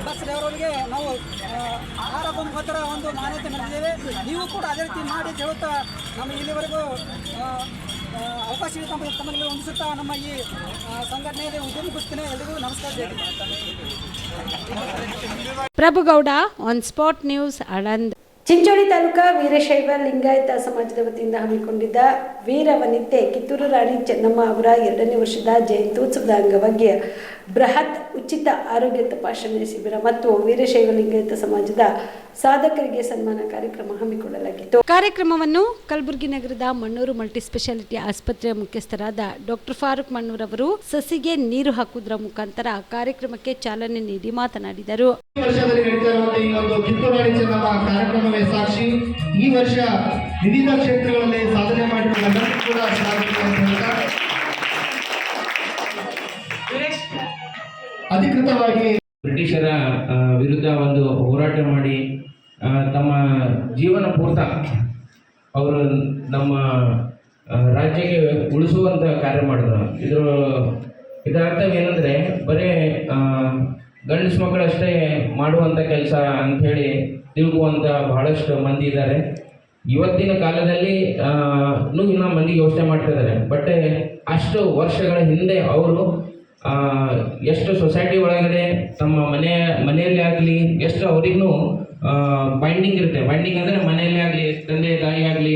ಬಸ್ ಡ್ರೈವರ್ಗಳಿಗೆ ನಾವು ಆಹಾರ ಮುಖಾಂತರ ಒಂದು ಮಾನ್ಯತೆ ಮೆರೆದಿದ್ದೇವೆ. ನೀವು ಕೂಡ ಅದೇ ರೀತಿ ಮಾಡಿ ಅಂತ ಹೇಳ್ತಾ ನಮಗೆ ಇಲ್ಲಿವರೆಗೂ ಅವಕಾಶ ತಮ್ಮಲ್ಲಿ ಹೊಂದಿಸುತ್ತಾ ನಮ್ಮ ಈ ಸಂಘಟನೆಯಲ್ಲಿ ಉದ್ಯಮಿಸ್ತೇನೆ. ಎಲ್ಲರಿಗೂ ನಮಸ್ಕಾರ. Prabhugouda on spot news Aland. Chincholi taluka Veerashaiva Lingayat ಸಮಾಜದ ವತಿಯಿಂದ ಹಮ್ಮಿಕೊಂಡಿದ್ದ ವೀರವನಿತೆ ಕಿತ್ತೂರು ರಾಣಿ ಚೆನ್ನಮ್ಮ ಅವರ 2ನೇ ವರ್ಷದ ಜಯಂತ್ಯೋತ್ಸವದ ಅಂಗವಾಗಿ ಬೃಹತ್ ಉಚಿತ ಆರೋಗ್ಯ ತಪಾಸಣೆ ಶಿಬಿರ ಮತ್ತು ವೀರಶೈವ ಲಿಂಗಾಯತ ಸಮಾಜದ ಸಾಧಕರಿಗೆ ಸನ್ಮಾನ ಕಾರ್ಯಕ್ರಮ ಹಮ್ಮಿಕೊಳ್ಳಲಾಗಿತ್ತು. ಕಾರ್ಯಕ್ರಮವನ್ನು ಕಲಬುರಗಿ ನಗರದ ಮಣ್ಣೂರು ಮಲ್ಟಿ ಸ್ಪೆಷಾಲಿಟಿ ಆಸ್ಪತ್ರೆಯ ಮುಖ್ಯಸ್ಥರಾದ ಡಾಕ್ಟರ್ ಫಾರೂಕ್ ಮಣ್ಣೂರ್ ಅವರು ಸಸಿಗೆ ನೀರು ಹಾಕುವುದರ ಮುಖಾಂತರ ಕಾರ್ಯಕ್ರಮಕ್ಕೆ ಚಾಲನೆ ನೀಡಿ ಮಾತನಾಡಿದರು. ಕಾರ್ಯಕ್ರಮವೇ ಸಾಕ್ಷಿ. ಈ ವರ್ಷ ವಿವಿಧ ಕ್ಷೇತ್ರಗಳಲ್ಲಿ ಸಾಧನೆ ಮಾಡಿರುವ ಕೂಡ ಅಧಿಕೃತವಾಗಿ ಬ್ರಿಟಿಷರ ವಿರುದ್ಧ ಒಂದು ಹೋರಾಟ ಮಾಡಿ ತಮ್ಮ ಜೀವನ ಪೂರ್ತ ಅವರು ನಮ್ಮ ರಾಜ್ಯಕ್ಕೆ ಉಳಿಸುವಂಥ ಕಾರ್ಯ ಮಾಡಿದ್ರು. ಇದರ ಅರ್ಥವೇನೆಂದರೆ ಬರೀ ಗಂಡಸು ಮಕ್ಕಳಷ್ಟೇ ಮಾಡುವಂಥ ಕೆಲಸ ಅಂಥೇಳಿ ತಿರುಗುವಂಥ ಬಹಳಷ್ಟು ಮಂದಿ ಇದ್ದಾರೆ. ಇವತ್ತಿನ ಕಾಲದಲ್ಲಿ ಇನ್ನೂ ಮಂದಿ ಯೋಚನೆ ಮಾಡ್ತಿದ್ದಾರೆ. ಬಟ್ ಅಷ್ಟು ವರ್ಷಗಳ ಹಿಂದೆ ಅವರು ಎಷ್ಟು ಸೊಸೈಟಿ ಒಳಗಡೆ ತಮ್ಮ ಮನೆಯಲ್ಲಿ ಆಗಲಿ ಎಷ್ಟು ಅವ್ರಿಗೂ ಬೈಂಡಿಂಗ್ ಇರುತ್ತೆ. ಬೈಂಡಿಂಗ್ ಅಂದರೆ ಮನೆಯಲ್ಲೇ ಆಗಲಿ ತಂದೆ ತಾಯಿ ಆಗಲಿ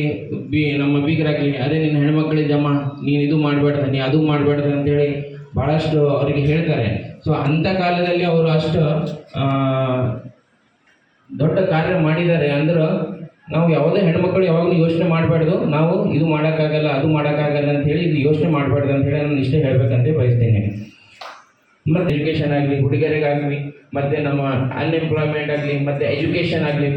ನಮ್ಮ ಬೀಗರಾಗಲಿ ಅದೇ ನಿನ್ನ ಹೆಣ್ಮಕ್ಳಿದ್ದಮ್ಮ ನೀನು ಇದು ಮಾಡಬೇಡ್ದ ನೀ ಅದು ಮಾಡಬೇಡ್ದ ಅಂತೇಳಿ ಭಾಳಷ್ಟು ಅವರಿಗೆ ಹೇಳ್ತಾರೆ. ಸೊ ಅಂಥ ಕಾಲದಲ್ಲಿ ಅವರು ಅಷ್ಟು ದೊಡ್ಡ ಕಾರ್ಯ ಮಾಡಿದ್ದಾರೆ. ಅಂದ್ರೆ ನಾವು ಯಾವುದೇ ಹೆಣ್ಮಕ್ಳು ಯಾವಾಗಲೂ ಯೋಚನೆ ಮಾಡಬಾರ್ದು, ನಾವು ಇದು ಮಾಡೋಕ್ಕಾಗಲ್ಲ ಅದು ಮಾಡೋಕ್ಕಾಗಲ್ಲ ಅಂಥೇಳಿ ಇದು ಯೋಚನೆ ಮಾಡಬಾರ್ದು ಅಂಥೇಳಿ ನಾನು ಇಷ್ಟೇ ಹೇಳಬೇಕಂತ ಬಯಸ್ತೇನೆ. ಮತ್ತು ಎಜುಕೇಷನ್ ಆಗಲಿ ಹುಡುಗರಿಗಾಗಲಿ ಮತ್ತು ನಮ್ಮ ಅನ್ಎಂಪ್ಲಾಯ್ಮೆಂಟ್ ಆಗಲಿ ಮತ್ತು ಎಜುಕೇಷನ್ ಆಗಲಿ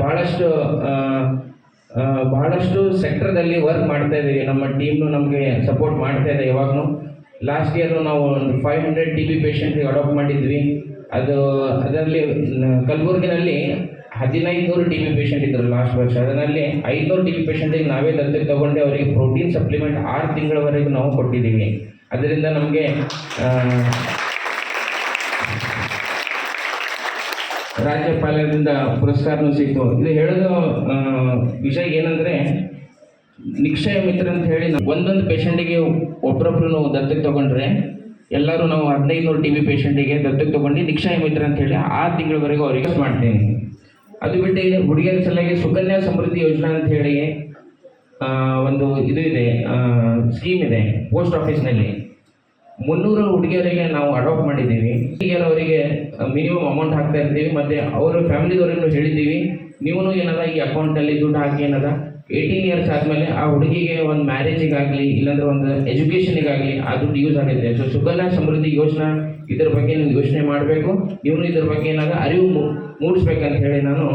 ಬಹಳಷ್ಟು ಸೆಕ್ಟರ್ದಲ್ಲಿ ವರ್ಕ್ ಮಾಡ್ತಾ ಇದ್ದೀವಿ. ನಮ್ಮ ಟೀಮ್ನು ನಮಗೆ ಸಪೋರ್ಟ್ ಮಾಡ್ತಾ ಇದೆ. ಯಾವಾಗಲೂ ಲಾಸ್ಟ್ ಇಯರು ನಾವು 500 TB ಪೇಷಂಟ್ಗೆ ಅಡಾಪ್ಟ್ ಮಾಡಿದ್ವಿ. ಅದರಲ್ಲಿ ಕಲಬುರಗಿನಲ್ಲಿ 1500 TB ಪೇಷಂಟ್ ಇದ್ದರು ಲಾಸ್ಟ್ ವರ್ಷ. ಅದರಲ್ಲಿ 500 TB ಪೇಷಂಟಿಗೆ ನಾವೇ ದತ್ತಕ್ಕೆ ತಗೊಂಡು ಅವರಿಗೆ ಪ್ರೋಟೀನ್ ಸಪ್ಲಿಮೆಂಟ್ 6 ತಿಂಗಳವರೆಗೂ ನಾವು ಕೊಟ್ಟಿದ್ದೀವಿ. ಅದರಿಂದ ನಮಗೆ ರಾಜ್ಯಪಾಲರಿಂದ ಪುರಸ್ಕಾರನೂ ಸಿಕ್ತು. ಇದು ಹೇಳೋದು ವಿಷಯ ಏನಂದರೆ ನಿಕ್ಷಯ ಮಿತ್ರ ಅಂತ ಹೇಳಿ ಒಂದೊಂದು ಪೇಷಂಟಿಗೆ ಒಬ್ಬರೊಬ್ಬರು ದತ್ತಕ್ಕೆ ತಗೊಂಡ್ರೆ ಎಲ್ಲರೂ ನಾವು 1500 TB ಪೇಷಂಟಿಗೆ ದತ್ತಕ್ಕೆ ತಗೊಂಡು ನಿಕ್ಷಯ ಮಿತ್ರ ಅಂತ ಹೇಳಿ 6 ತಿಂಗಳವರೆಗೂ ಅವರಿಗೆ ಮಾಡ್ತೀನಿ. ಅದು ಬಿಟ್ಟು ಹುಡುಗಿಯರ ಸಲುವಾಗಿ ಸುಕನ್ಯಾ ಸಮೃದ್ಧಿ ಯೋಜನಾ ಅಂತ ಹೇಳಿ ಒಂದು ಇದು ಇದೆ, ಸ್ಕೀಮ್ ಇದೆ ಪೋಸ್ಟ್ ಆಫೀಸ್ನಲ್ಲಿ. 300 ಹುಡುಗಿಯರಿಗೆ ನಾವು ಅಡಾಪ್ಟ್ ಮಾಡಿದ್ದೀವಿ. ಅವರಿಗೆ ಮಿನಿಮಮ್ ಅಮೌಂಟ್ ಹಾಕ್ತಾ ಇರ್ತೀವಿ. ಮತ್ತು ಅವರ ಫ್ಯಾಮಿಲಿದವ್ರಿಗೂ ಹೇಳಿದ್ದೀವಿ, ನೀವು ಏನದ ಈ ಅಕೌಂಟಲ್ಲಿ ದುಡ್ಡು ಹಾಕಿ ಏನದ 18 ಇಯರ್ಸ್ ಆದಮೇಲೆ ಆ ಹುಡುಗಿಗೆ ಒಂದು ಮ್ಯಾರೇಜಿಗಾಗಲಿ ಇಲ್ಲಾಂದ್ರೆ ಒಂದು ಎಜುಕೇಷನಿಗಾಗಲಿ ಆ ದುಡ್ಡು ಯೂಸ್ ಆಗುತ್ತೆ. ಸೊ ಸುಕನ್ಯಾ ಸಮೃದ್ಧಿ ಯೋಜನಾ ಇದರ ಬಗ್ಗೆ ನೀವು ಯೋಚನೆ ಮಾಡಬೇಕು. ನೀವು ಇದರ ಬಗ್ಗೆ ಏನಾದ ಅರಿವು ಮೂಡಿಸ್ಬೇಕಂತ ಹೇಳಿ ನಾನು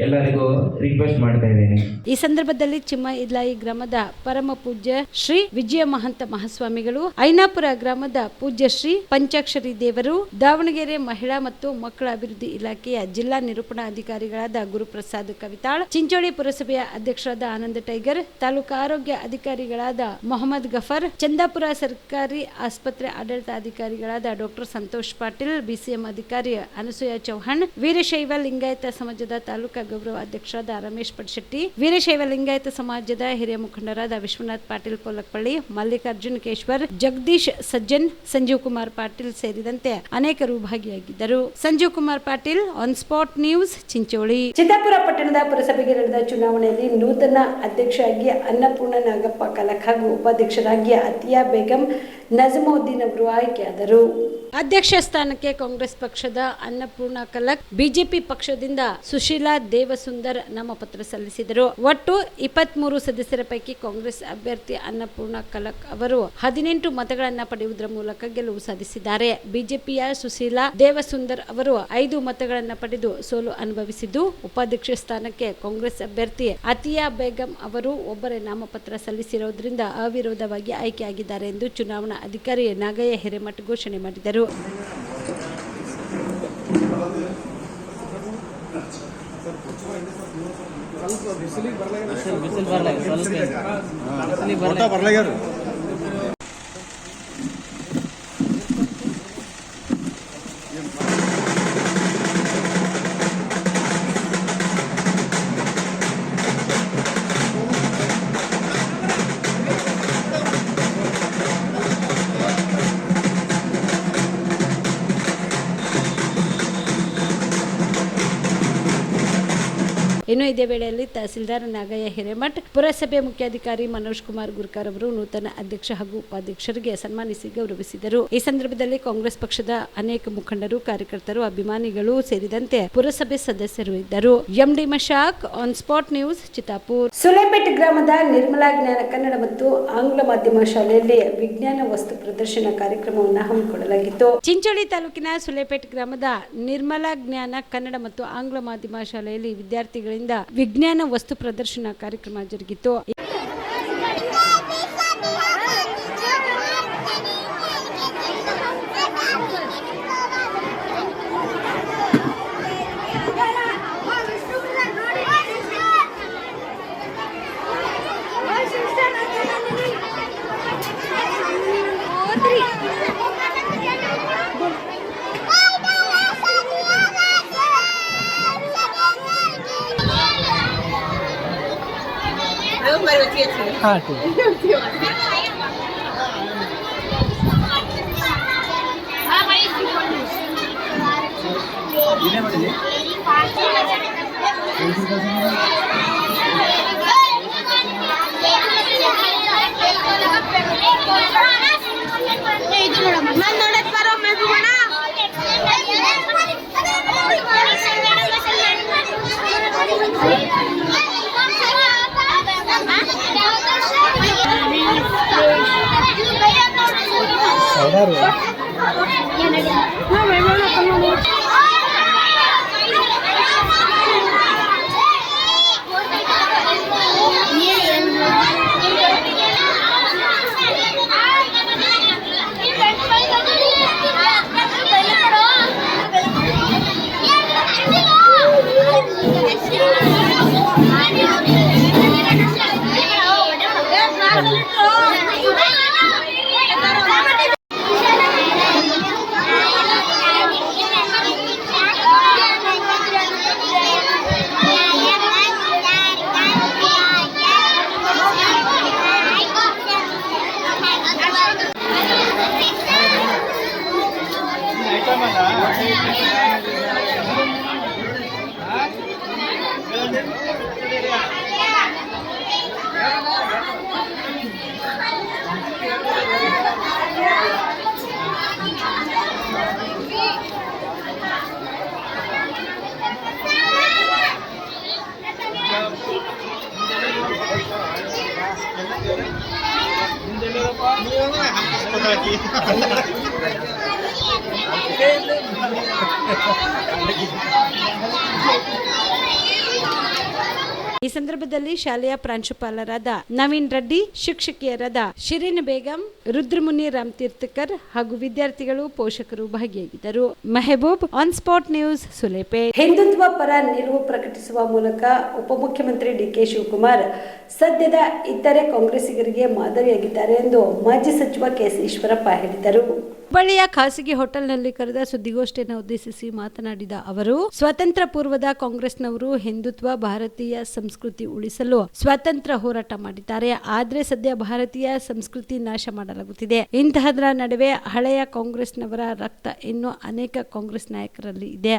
ಎಲ್ಲರಿಗೂ ರಿಕ್ವೆಸ್ಟ್ ಮಾಡ್ತಾ ಇದ್ದೇನೆ. ಈ ಸಂದರ್ಭದಲ್ಲಿ ಚಿಮ್ಮ ಇದ್ಲಾಯಿ ಗ್ರಾಮದ ಪರಮ ಪೂಜ್ಯ ಶ್ರೀ ವಿಜಯ ಮಹಂತ ಮಹಾಸ್ವಾಮಿಗಳು, ಐನಾಪುರ ಗ್ರಾಮದ ಪೂಜ್ಯ ಶ್ರೀ ಪಂಚಾಕ್ಷರಿ ದೇವರು, ದಾವಣಗೆರೆ ಮಹಿಳಾ ಮತ್ತು ಮಕ್ಕಳ ಅಭಿವೃದ್ಧಿ ಇಲಾಖೆಯ ಜಿಲ್ಲಾ ನಿರೂಪಣಾ ಅಧಿಕಾರಿಗಳಾದ ಗುರುಪ್ರಸಾದ್ ಕವಿತಾಳ್, ಚಿಂಚೋಳಿ ಪುರಸಭೆಯ ಅಧ್ಯಕ್ಷರಾದ ಆನಂದ್ ಟೈಗರ್, ತಾಲೂಕು ಆರೋಗ್ಯ ಅಧಿಕಾರಿಗಳಾದ ಮೊಹಮ್ಮದ್ ಗಫರ್, ಚಂದಾಪುರ ಸರ್ಕಾರಿ ಆಸ್ಪತ್ರೆ ಆಡಳಿತಾಧಿಕಾರಿಗಳಾದ ಡಾಕ್ಟರ್ ಸಂತೋಷ್ ಪಾಟೀಲ್, BCM ಅಧಿಕಾರಿ ಅನಸೂಯ ಚೌಹಾಣ್, ವೀರಶೈವ ಲಿಂಗಾಯತ ಸಮಾಜದ ತಾಲೂಕಾ ಗೌರವ ಅಧ್ಯಕ್ಷರಾದ ರಮೇಶ್ ಪಡ್ಶೆಟ್ಟಿ, ವೀರಶೈವ ಲಿಂಗಾಯತ ಸಮಾಜದ ಹಿರಿಯ ಮುಖಂಡರಾದ ವಿಶ್ವನಾಥ್ ಪಾಟೀಲ್ ಪೋಲಕ್ಪಳ್ಳಿ, ಮಲ್ಲಿಕಾರ್ಜುನ್ ಕೇಶ್ವರ್, ಜಗದೀಶ್ ಸಜ್ಜನ್, ಸಂಜೀವ್ ಕುಮಾರ್ ಪಾಟೀಲ್ ಸೇರಿದಂತೆ ಅನೇಕರು ಭಾಗಿಯಾಗಿದ್ದರು. Sanjeev Kumar Patil, on spot news, Chincholi. Chittapur ಪಟ್ಟಣದ ಪುರಸಭೆಗೆ ನಡೆದ ಚುನಾವಣೆಯಲ್ಲಿ ನೂತನ ಅಧ್ಯಕ್ಷರಾಗಿ ಅನ್ನಪೂರ್ಣ ನಾಗಪ್ಪ ಕಲಕ್ ಹಾಗೂ ಉಪಾಧ್ಯಕ್ಷರಾಗಿ ಅತಿಯಾ ಬೇಗಂ ನಜಮುದ್ದೀನ್ ಅವರು ಆಯ್ಕೆಯಾದರು. ಅಧ್ಯಕ್ಷ ಸ್ಥಾನಕ್ಕೆ ಕಾಂಗ್ರೆಸ್ ಪಕ್ಷದ ಅನ್ನಪೂರ್ಣ ಕಲಕ್, ಬಿಜೆಪಿ ಪಕ್ಷದಿಂದ ಸುಶೀಲಾ ದೇವಸುಂದರ್ ನಾಮಪತ್ರ ಸಲ್ಲಿಸಿದರು. ಒಟ್ಟು 23 ಸದಸ್ಯರ ಪೈಕಿ ಕಾಂಗ್ರೆಸ್ ಅಭ್ಯರ್ಥಿ ಅನ್ನಪೂರ್ಣ ಕಲಕ್ ಅವರು 18 ಮತಗಳನ್ನು ಪಡೆಯುವುದರ ಮೂಲಕ ಗೆಲುವು ಸಾಧಿಸಿದ್ದಾರೆ. ಬಿಜೆಪಿಯ ಸುಶೀಲಾ ದೇವಸುಂದರ್ ಅವರು 5 ಮತಗಳನ್ನು ಪಡೆದು ಸೋಲು ಅನುಭವಿಸಿದ್ದು, ಉಪಾಧ್ಯಕ್ಷ ಸ್ಥಾನಕ್ಕೆ ಕಾಂಗ್ರೆಸ್ ಅಭ್ಯರ್ಥಿ ಅತಿಯಾ ಬೇಗಂ ಅವರು ಒಬ್ಬರೇ ನಾಮಪತ್ರ ಸಲ್ಲಿಸಿರುವುದರಿಂದ ಅವಿರೋಧವಾಗಿ ಆಯ್ಕೆಯಾಗಿದ್ದಾರೆ ಎಂದು ಚುನಾವಣಾ ಅಧಿಕಾರಿ ನಾಗಯ್ಯ ಹಿರೇಮಠ್ ಘೋಷಣೆ ಮಾಡಿದರು. ಇನ್ನು ಇದೇ ವೇಳೆಯಲ್ಲಿ ತಹಸೀಲ್ದಾರ್ ನಾಗಯ್ಯ ಹಿರೇಮಠ್, ಪುರಸಭೆ ಮುಖ್ಯಾಧಿಕಾರಿ ಮನೋಜ್ ಕುಮಾರ್ ಗುರ್ಕರ್ ಅವರು ನೂತನ ಅಧ್ಯಕ್ಷ ಹಾಗೂ ಉಪಾಧ್ಯಕ್ಷರಿಗೆ ಸನ್ಮಾನಿಸಿ ಗೌರವಿಸಿದರು. ಈ ಸಂದರ್ಭದಲ್ಲಿ ಕಾಂಗ್ರೆಸ್ ಪಕ್ಷದ ಅನೇಕ ಮುಖಂಡರು, ಕಾರ್ಯಕರ್ತರು, ಅಭಿಮಾನಿಗಳು ಸೇರಿದಂತೆ ಪುರಸಭೆ ಸದಸ್ಯರು ಇದ್ದರು. MD Mashak, on spot news, Chittapur. Sulepet ಗ್ರಾಮದ ನಿರ್ಮಲಾ ಜ್ಞಾನ ಕನ್ನಡ ಮತ್ತು ಆಂಗ್ಲ ಮಾಧ್ಯಮ ಶಾಲೆಯಲ್ಲಿ ವಿಜ್ಞಾನ ವಸ್ತು ಪ್ರದರ್ಶನ ಕಾರ್ಯಕ್ರಮವನ್ನು ಹಮ್ಮಿಕೊಳ್ಳಲಾಗಿತ್ತು. ಚಿಂಚೋಳಿ ತಾಲೂಕಿನ ಸುಲೇಪೇಟ್ ಗ್ರಾಮದ ನಿರ್ಮಲಾ ಜ್ಞಾನ ಕನ್ನಡ ಮತ್ತು ಆಂಗ್ಲ ಮಾಧ್ಯಮ ಶಾಲೆಯಲ್ಲಿ ವಿದ್ಯಾರ್ಥಿಗಳಿಂದ ವಿಜ್ಞಾನ ವಸ್ತು ಪ್ರದರ್ಶನ ಕಾರ್ಯಕ್ರಮ ಜರುಗಿತು. ಈ ಸಂದರ್ಭದಲ್ಲಿ ಶಾಲೆಯ ಪ್ರಾಂಶುಪಾಲರಾದ ನವೀನ್ ರೆಡ್ಡಿ, ಶಿಕ್ಷಕಿಯರಾದ ಶಿರೀನ್ ಬೇಗಂ, ರುದ್ರಮುನಿ ರಾಮತೀರ್ಥಕರ್ ಹಾಗೂ ವಿದ್ಯಾರ್ಥಿಗಳು, ಪೋಷಕರು ಭಾಗಿಯಾಗಿದ್ದರು. Mehboob, on spot news, Sulepet. Hindutva ಪರ ನಿಲುವು ಪ್ರಕಟಿಸುವ ಮೂಲಕ ಉಪಮುಖ್ಯಮಂತ್ರಿ ಡಿಕೆ ಶಿವಕುಮಾರ್ ಸದ್ಯದ ಇತರೆ ಕಾಂಗ್ರೆಸ್ಸಿಗರಿಗೆ ಮಾದರಿಯಾಗಿದ್ದಾರೆ ಎಂದು ಮಾಜಿ ಸಚಿವ ಕೆಎಸ್ ಈಶ್ವರಪ್ಪ ಹೇಳಿದರು. ಹುಬ್ಬಳ್ಳಿಯ ಖಾಸಗಿ ಹೋಟೆಲ್ನಲ್ಲಿ ಕರೆದ ಸುದ್ದಿಗೋಷ್ಠಿಯನ್ನು ಉದ್ದೇಶಿಸಿ ಮಾತನಾಡಿದ ಅವರು, ಸ್ವಾತಂತ್ರ್ಯ ಪೂರ್ವದ ಕಾಂಗ್ರೆಸ್ನವರು ಹಿಂದುತ್ವ, ಭಾರತೀಯ ಸಂಸ್ಕೃತಿ ಉಳಿಸಲು ಸ್ವಾತಂತ್ರ್ಯ ಹೋರಾಟ ಮಾಡಿದ್ದಾರೆ. ಆದ್ರೆ ಸದ್ಯ ಭಾರತೀಯ ಸಂಸ್ಕೃತಿ ನಾಶ ಮಾಡಲಾಗುತ್ತಿದೆ. ಇಂತಹದರ ನಡುವೆ ಹಳೆಯ ಕಾಂಗ್ರೆಸ್ನವರ ರಕ್ತ ಇನ್ನೂ ಅನೇಕ ಕಾಂಗ್ರೆಸ್ ನಾಯಕರಲ್ಲಿ ಇದೆ.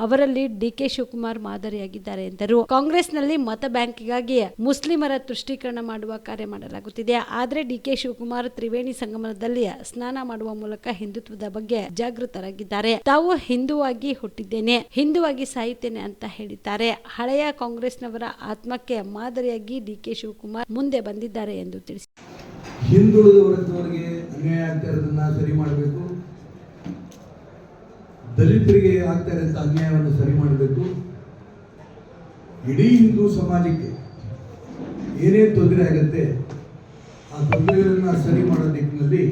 ಅವರಲ್ಲಿ ಡಿಕೆ ಶಿವಕುಮಾರ್ ಮಾದರಿಯಾಗಿದ್ದಾರೆ ಎಂದರು. ಕಾಂಗ್ರೆಸ್ನಲ್ಲಿ ಮತ ಬ್ಯಾಂಕಿಗಾಗಿ ಮುಸ್ಲಿಮರ ತುಷ್ಟೀಕರಣ ಮಾಡುವ ಕಾರ್ಯ ಮಾಡಲಾಗುತ್ತಿದೆ. ಆದರೆ ಡಿಕೆ ಶಿವಕುಮಾರ್ ತ್ರಿವೇಣಿ ಸಂಗಮದಲ್ಲಿ ಸ್ನಾನ ಮಾಡುವ ಮೂಲಕ ಹಿಂದುತ್ವದ ಬಗ್ಗೆ ಜಾಗೃತರಾಗಿದ್ದಾರೆ. ತಾವು ಹಿಂದುವಾಗಿ ಹುಟ್ಟಿದ್ದೇನೆ, ಹಿಂದುವಾಗಿ ಸಾಯುತ್ತೇನೆ ಅಂತ ಹೇಳಿದ್ದಾರೆ. ಹಳೆಯ ಕಾಂಗ್ರೆಸ್ನವರ ಆತ್ಮಕ್ಕೆ ಮಾದರಿಯಾಗಿ ಡಿಕೆ ಶಿವಕುಮಾರ್ ಮುಂದೆ ಬಂದಿದ್ದಾರೆ ಎಂದು ತಿಳಿಸಿದ್ದಾರೆ. ಹಿಂದುಳಿದ ವರ್ಗದವರಿಗೆ ಅನ್ಯಾಯ ಆಗ್ತಾ ಇರೋದನ್ನ ಸರಿ ಮಾಡಬೇಕು, ದಲಿತರಿಗೆ ಆಗ್ತಾ ಇರೋಂಥ ಅನ್ಯಾಯವನ್ನು ಸರಿ ಮಾಡಬೇಕು, ಇಡೀ ಹಿಂದೂ ಸಮಾಜಕ್ಕೆ ಏನೇ ತೊಂದರೆ ಆಗುತ್ತೆ ಆ ತೊಂದರೆಗಳನ್ನು ಸರಿ ಮಾಡೋ ನಿಟ್ಟಿನಲ್ಲಿ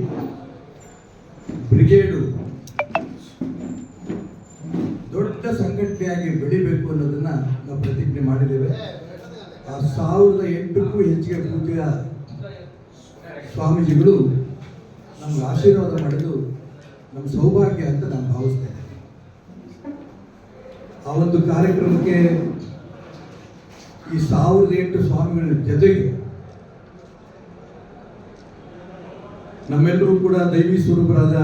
ಬ್ರಿಗೇಡು ದೊಡ್ಡ ಸಂಘಟನೆಯಾಗಿ ಬೆಳಿಬೇಕು ಅನ್ನೋದನ್ನ ನಾವು ಪ್ರತಿಜ್ಞೆ ಮಾಡಿದ್ದೇವೆ. ಆ 1800ಕ್ಕೂ ಹೆಚ್ಚಿಗೆ ಪೂಜ್ಯ ಸ್ವಾಮೀಜಿಗಳು ನಮ್ಗೆ ಆಶೀರ್ವಾದ ಮಾಡಿದ್ದು ನಮ್ಮ ಸೌಭಾಗ್ಯ ಅಂತ ನಾನು ಭಾವಿಸ್ತೇನೆ. ಆ ಒಂದು ಕಾರ್ಯಕ್ರಮಕ್ಕೆ ಈ 1800 ಸ್ವಾಮಿಗಳ ಜೊತೆಗೆ ನಮ್ಮೆಲ್ಲರೂ ಕೂಡ ದೈವಿ ಸ್ವರೂಪರಾದ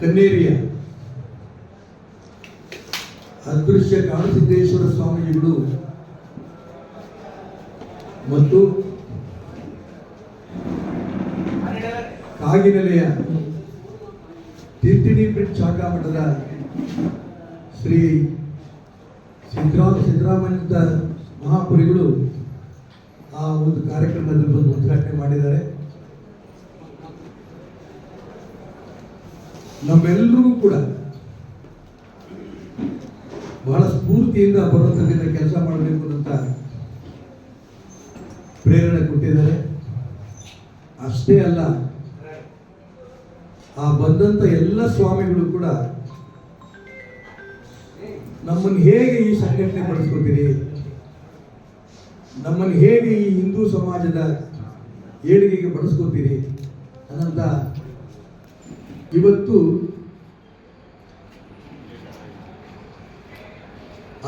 ಕನ್ನೇರಿಯ ಅದೃಶ್ಯ ಕಾಡಸಿದ್ದೇಶ್ವರ ಸ್ವಾಮೀಜಿಗಳು ಮತ್ತು ಕಾಗಿನೆಲೆಯ ತೀರ್ಥಿಣಿ ಬ್ರಿಡ್ಜ್ ಶಾಖಾ ಮಠದ ಶ್ರೀ ಸಿದ್ದರಾಮಯ್ಯ ಮಹಾಪುರಿಗಳು ಆ ಒಂದು ಕಾರ್ಯಕ್ರಮದಲ್ಲಿ ಬಂದು ಉದ್ಘಾಟನೆ ಮಾಡಿದ್ದಾರೆ. ನಮ್ಮೆಲ್ಲರಿಗೂ ಕೂಡ ಬಹಳ ಸ್ಫೂರ್ತಿಯಿಂದ ಬರುವಂಥದ್ದಿಂದ ಕೆಲಸ ಮಾಡಬೇಕು ಅಂತ ಪ್ರೇರಣೆ ಕೊಟ್ಟಿದ್ದಾರೆ. ಅಷ್ಟೇ ಅಲ್ಲ, ಆ ಬಂದಂಥ ಎಲ್ಲ ಸ್ವಾಮಿಗಳು ಕೂಡ ನಮ್ಮನ್ನು ಹೇಗೆ ಈ ಸಂಘಟನೆ ಪಡಿಸ್ಕೊತೀರಿ, ನಮ್ಮನ್ನು ಹೇಗೆ ಈ ಹಿಂದೂ ಸಮಾಜದ ಏಳಿಗೆಗೆ ಬಳಸ್ಕೊತೀರಿ ಅನ್ನಂತ ಇವತ್ತು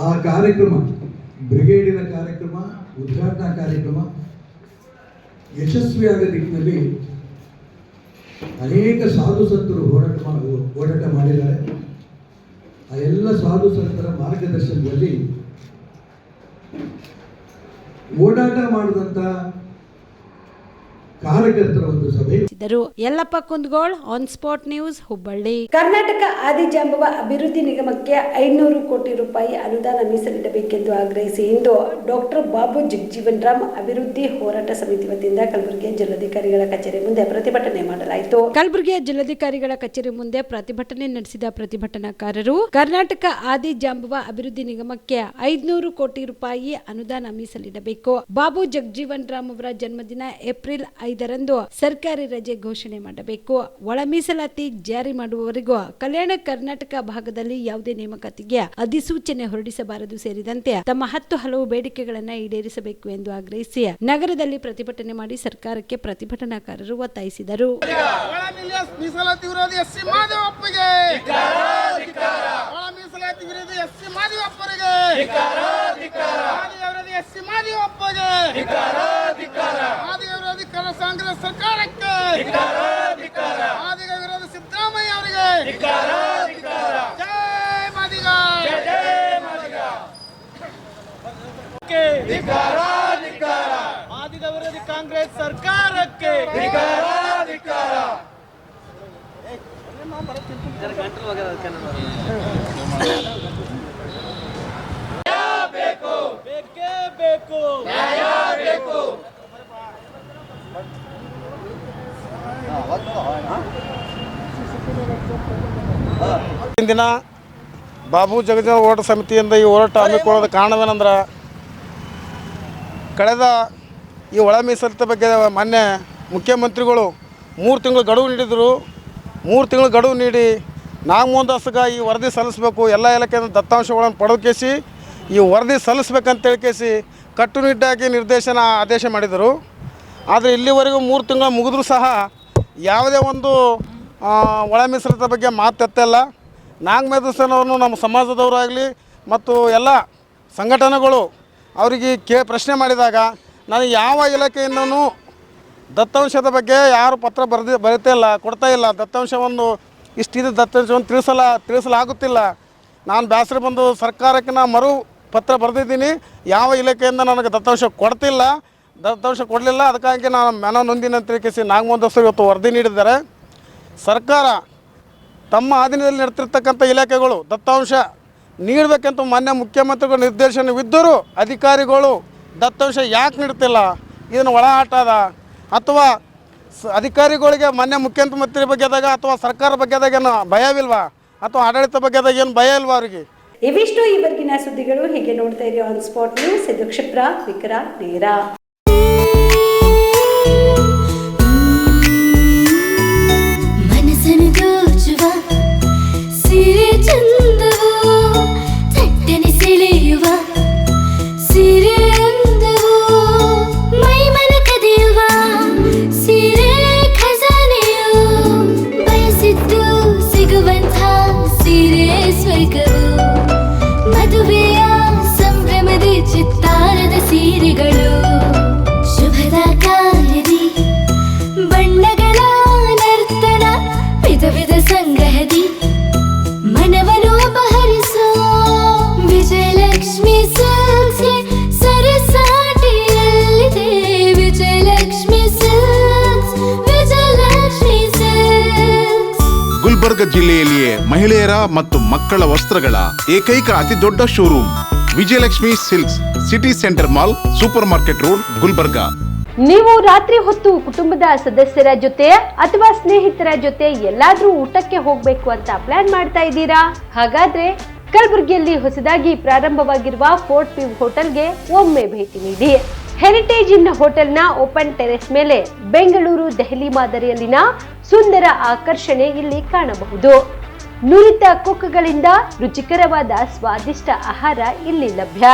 ಆ ಕಾರ್ಯಕ್ರಮ, ಬ್ರಿಗೇಡಿನ ಕಾರ್ಯಕ್ರಮ, ಉದ್ಘಾಟನಾ ಕಾರ್ಯಕ್ರಮ ಯಶಸ್ವಿಯಾದ ನಿಟ್ಟಿನಲ್ಲಿ ಅನೇಕ ಸಾಧು ಸಂತರು ಹೋರಾಟ ಮಾಡಿದ್ದಾರೆ. ಆ ಎಲ್ಲ ಸಾಧು ಸಂತರ ಮಾರ್ಗದರ್ಶನದಲ್ಲಿ ಓಡಾಟ ಮಾಡಿದಂಥ ಕಾರ್ಯಕರ್ತರ ಒಂದು ಸಭೆ. Yellappa Kundgol, on spot news, Hubballi. Karnataka Adijambava ಅಭಿವೃದ್ಧಿ ನಿಗಮಕ್ಕೆ 500 ಕೋಟಿ ರೂಪಾಯಿ ಅನುದಾನ ಮೀಸಲಿಡಬೇಕೆಂದು ಆಗ್ರಹಿಸಿ ಇಂದು ಡಾಕ್ಟರ್ ಬಾಬು ಜಗಜೀವನ್ ರಾಮ್ ಅಭಿವೃದ್ಧಿ ಹೋರಾಟ ಸಮಿತಿ ವತಿಯಿಂದ ಕಲಬುರಗಿಯ ಜಿಲ್ಲಾಧಿಕಾರಿಗಳ ಕಚೇರಿ ಮುಂದೆ ಪ್ರತಿಭಟನೆ ಮಾಡಲಾಯಿತು. ಕಲಬುರಗಿಯ ಜಿಲ್ಲಾಧಿಕಾರಿಗಳ ಕಚೇರಿ ಮುಂದೆ ಪ್ರತಿಭಟನೆ ನಡೆಸಿದ ಪ್ರತಿಭಟನಾಕಾರರು ಕರ್ನಾಟಕ ಆದಿಜಾಂಬವ ಅಭಿವೃದ್ಧಿ ನಿಗಮಕ್ಕೆ 500 ಕೋಟಿ ರೂಪಾಯಿ ಅನುದಾನ ಮೀಸಲಿಡಬೇಕು, ಬಾಬು ಜಗಜೀವನ್ ರಾಮ್ ಅವರ ಜನ್ಮದಿನ ಏಪ್ರಿಲ್ 5ರಂದು ಸರ್ಕಾರಿ ರಜೆ ಘೋಷಣೆ ಮಾಡಬೇಕು, ಒಳ ಮೀಸಲಾತಿ ಜಾರಿ ಮಾಡುವವರೆಗೂ ಕಲ್ಯಾಣ ಕರ್ನಾಟಕ ಭಾಗದಲ್ಲಿ ಯಾವುದೇ ನೇಮಕಾತಿಗೆ ಅಧಿಸೂಚನೆ ಹೊರಡಿಸಬಾರದು ಸೇರಿದಂತೆ ತಮ್ಮ 10 ಹಲವು ಬೇಡಿಕೆಗಳನ್ನು ಈಡೇರಿಸಬೇಕು ಎಂದು ಆಗ್ರಹಿಸಿ ನಗರದಲ್ಲಿ ಪ್ರತಿಭಟನೆ ಮಾಡಿ ಸರ್ಕಾರಕ್ಕೆ ಪ್ರತಿಭಟನಾಕಾರರು ಒತ್ತಾಯಿಸಿದರು. ಕಾಂಗ್ರೆಸ್ ಸರ್ಕಾರಕ್ಕೆ ಆದಿಗ ವಿರೋಧ ಸಿದ್ದರಾಮಯ್ಯ ಅವರಿಗೆ ಜೈ ಮಾದಿಗ, ಆದಿಗ ವಿರೋಧಿ ಕಾಂಗ್ರೆಸ್ ಸರ್ಕಾರಕ್ಕೆ ಬೇಕೇ ಬೇಕು, ನ್ಯಾಯ ಬೇಕು. ಇಂದಿನ ಬಾಬು ಜಗಜೀವನ ಹೋರಾಟ ಸಮಿತಿಯಿಂದ ಈ ಹೋರಾಟ ಹಮ್ಮಿಕೊಳ್ಳೋದ ಕಾರಣವೇನೆಂದ್ರೆ, ಕಳೆದ ಈ ಒಳ ಮೀಸಲಾತಿ ಬಗ್ಗೆ ಮೊನ್ನೆ ಮುಖ್ಯಮಂತ್ರಿಗಳು 3 ತಿಂಗಳು ಗಡುವು ನೀಡಿದರು. 3 ತಿಂಗಳು ಗಡುವು ನೀಡಿ ನಾಗಮೋಹನ್ ಈ ವರದಿ ಸಲ್ಲಿಸಬೇಕು, ಎಲ್ಲ ಇಲಾಖೆಯಿಂದ ದತ್ತಾಂಶಗಳನ್ನು ಪಡೆದುಕೇಸಿ ಈ ವರದಿ ಸಲ್ಲಿಸ್ಬೇಕಂತೇಳಿ ಕಟ್ಟುನಿಟ್ಟಾಗಿ ಆದೇಶ ಮಾಡಿದರು. ಆದರೆ ಇಲ್ಲಿವರೆಗೂ 3 ತಿಂಗಳು ಮುಗಿದ್ರೂ ಸಹ ಯಾವುದೇ ಒಂದು ಒಳ ಮೀಸಲಾತಿ ಬಗ್ಗೆ ಮಾತೆತ್ತಿಲ್ಲ. ನಾಗಮೇಧಸ್ಸನವ್ರನ್ನು ನಮ್ಮ ಸಮಾಜದವರಾಗಲಿ ಮತ್ತು ಎಲ್ಲ ಸಂಘಟನೆಗಳು ಅವರಿಗೆ ಪ್ರಶ್ನೆ ಮಾಡಿದಾಗ ನನಗೆ ಯಾವ ಇಲಾಖೆಯಿಂದನೂ ದತ್ತಾಂಶದ ಬಗ್ಗೆ ಯಾರು ಪತ್ರ ಕೊಡ್ತಾ ಇಲ್ಲ, ದತ್ತಾಂಶವನ್ನು ಇಷ್ಟಿದೆ ದತ್ತಾಂಶವನ್ನು ತಿಳಿಸಲಾಗುತ್ತಿಲ್ಲ. ನಾನು ಬೇಸರ ಬಂದು ಸರ್ಕಾರಕ್ಕೆ ಮರು ಪತ್ರ ಬರೆದಿದ್ದೀನಿ. ಯಾವ ಇಲಾಖೆಯಿಂದ ನನಗೆ ದತ್ತಾಂಶ ಕೊಡಲಿಲ್ಲ. ಅದಕ್ಕಾಗಿ ನಾನು ಮನನೊಂದಿನ ತಿಳಿಸಿ ನಾಗಮೋಹನ್ ದಾಸ್ ಇವತ್ತು ವರದಿ ನೀಡಿದ್ದಾರೆ. ಸರ್ಕಾರ ತಮ್ಮ ಅಧೀನದಲ್ಲಿ ನಡೆತಿರ್ತಕ್ಕಂಥ ಇಲಾಖೆಗಳು ದತ್ತಾಂಶ ನೀಡಬೇಕಂತ ಮಾನ್ಯ ಮುಖ್ಯಮಂತ್ರಿಗಳ ನಿರ್ದೇಶನವಿದ್ದರೂ ಅಧಿಕಾರಿಗಳು ದತ್ತಾಂಶ ಯಾಕೆ ನೀಡ್ತಿಲ್ಲ? ಇದನ್ನು ಒಳ ಆಟ ಅದ ಅಥವಾ ಅಧಿಕಾರಿಗಳಿಗೆ ಮಾನ್ಯ ಮುಖ್ಯಮಂತ್ರಿ ಬಗ್ಗೆದಾಗ ಅಥವಾ ಸರ್ಕಾರ ಬಗ್ಗೆದಾಗ ಏನು ಭಯವಿಲ್ವಾ? ಅಥವಾ ಆಡಳಿತ ಬಗ್ಗೆದಾಗ ಏನು ಭಯ ಇಲ್ವಾ ಅವರಿಗೆ? ಇವಿಷ್ಟು ಇವರೆಗಿನ ಸುದ್ದಿಗಳು. ಹೀಗೆ ನೋಡ್ತಾ ಇರಿ ಆನ್ ಸ್ಪಾಟ್ ನ್ಯೂಸ್. ಇದು ಕ್ಷಿಪ್ರ, ವಿಕರ, ನೇರ. ಮನಸ್ಸನ್ನು ದೋಚುವ ಸಿರೆ ಚಂದವು, ಚಟ್ಟನೆ ಸೆಳೆಯುವ ಸಿರೆ ಅಂದವು, ಮೈಮನ ಕದಿಯುವ ಸಿರೆ ಖಜಾನೆಯು, ಬಯಸಿದ್ದು ಸಿಗುವಂಥ ಸಿರೆ ಸ್ವರ್ಗವು, ಮದುವೆಯ ಸಂಭ್ರಮದ ಚಿತ್ತಾರದ ಸೀರೆಗಳು, ಶುಭದ ಕಾರ್ಯದಿ ಬಣ್ಣಗಳ ನರ್ತನ, ವಿಧ ವಿಧ ಸಂಗ್ರಹದಿ ಮನವನ್ನು ಅಪಹರಿಸೋ ವಿಜಯಲಕ್ಷ್ಮಿ ಸಿಲ್ಕ್ಸ್ಗೆ ಸರಸಾಟಿಯಲ್ಲಿದೆ. Vijayalakshmi silks, Vijayalakshmi silks. ಗುಲ್ಬರ್ಗ ಜಿಲ್ಲೆಯಲ್ಲಿಯೇ ಮಹಿಳೆಯರ ಮತ್ತು ಮಕ್ಕಳ ವಸ್ತ್ರಗಳ ಏಕೈಕ ಅತಿ ದೊಡ್ಡ showroom Vijayalakshmi silks, city centre mall, super market road, Gulbarga. ನೀವು ರಾತ್ರಿ ಹೊತ್ತು ಕುಟುಂಬದ ಸದಸ್ಯರ ಜೊತೆ ಅಥವಾ ಸ್ನೇಹಿತರ ಜೊತೆ ಎಲ್ಲಾದ್ರೂ ಊಟಕ್ಕೆ ಹೋಗ್ಬೇಕು ಅಂತ ಪ್ಲಾನ್ ಮಾಡ್ತಾ ಇದ್ದೀರಾ? ಹಾಗಾದ್ರೆ ಕಲಬುರಗಿಯಲ್ಲಿ ಹೊಸದಾಗಿ ಪ್ರಾರಂಭವಾಗಿರುವ ಫೋರ್ಟ್ ವ್ಯೂ ಹೋಟೆಲ್ಗೆ ಒಮ್ಮೆ ಭೇಟಿ ನೀಡಿ. ಹೆರಿಟೇಜ್ ಇನ್ ಹೋಟೆಲ್ನ ಓಪನ್ ಟೆರೆಸ್ ಮೇಲೆ ಬೆಂಗಳೂರು, ದೆಹಲಿ ಮಾದರಿಯಲ್ಲಿನ ಸುಂದರ ಆಕರ್ಷಣೆ ಇಲ್ಲಿ ಕಾಣಬಹುದು. ನುರಿತ ಕುಕ್ಗಳಿಂದ ರುಚಿಕರವಾದ ಸ್ವಾದಿಷ್ಟ ಆಹಾರ ಇಲ್ಲಿ ಲಭ್ಯ.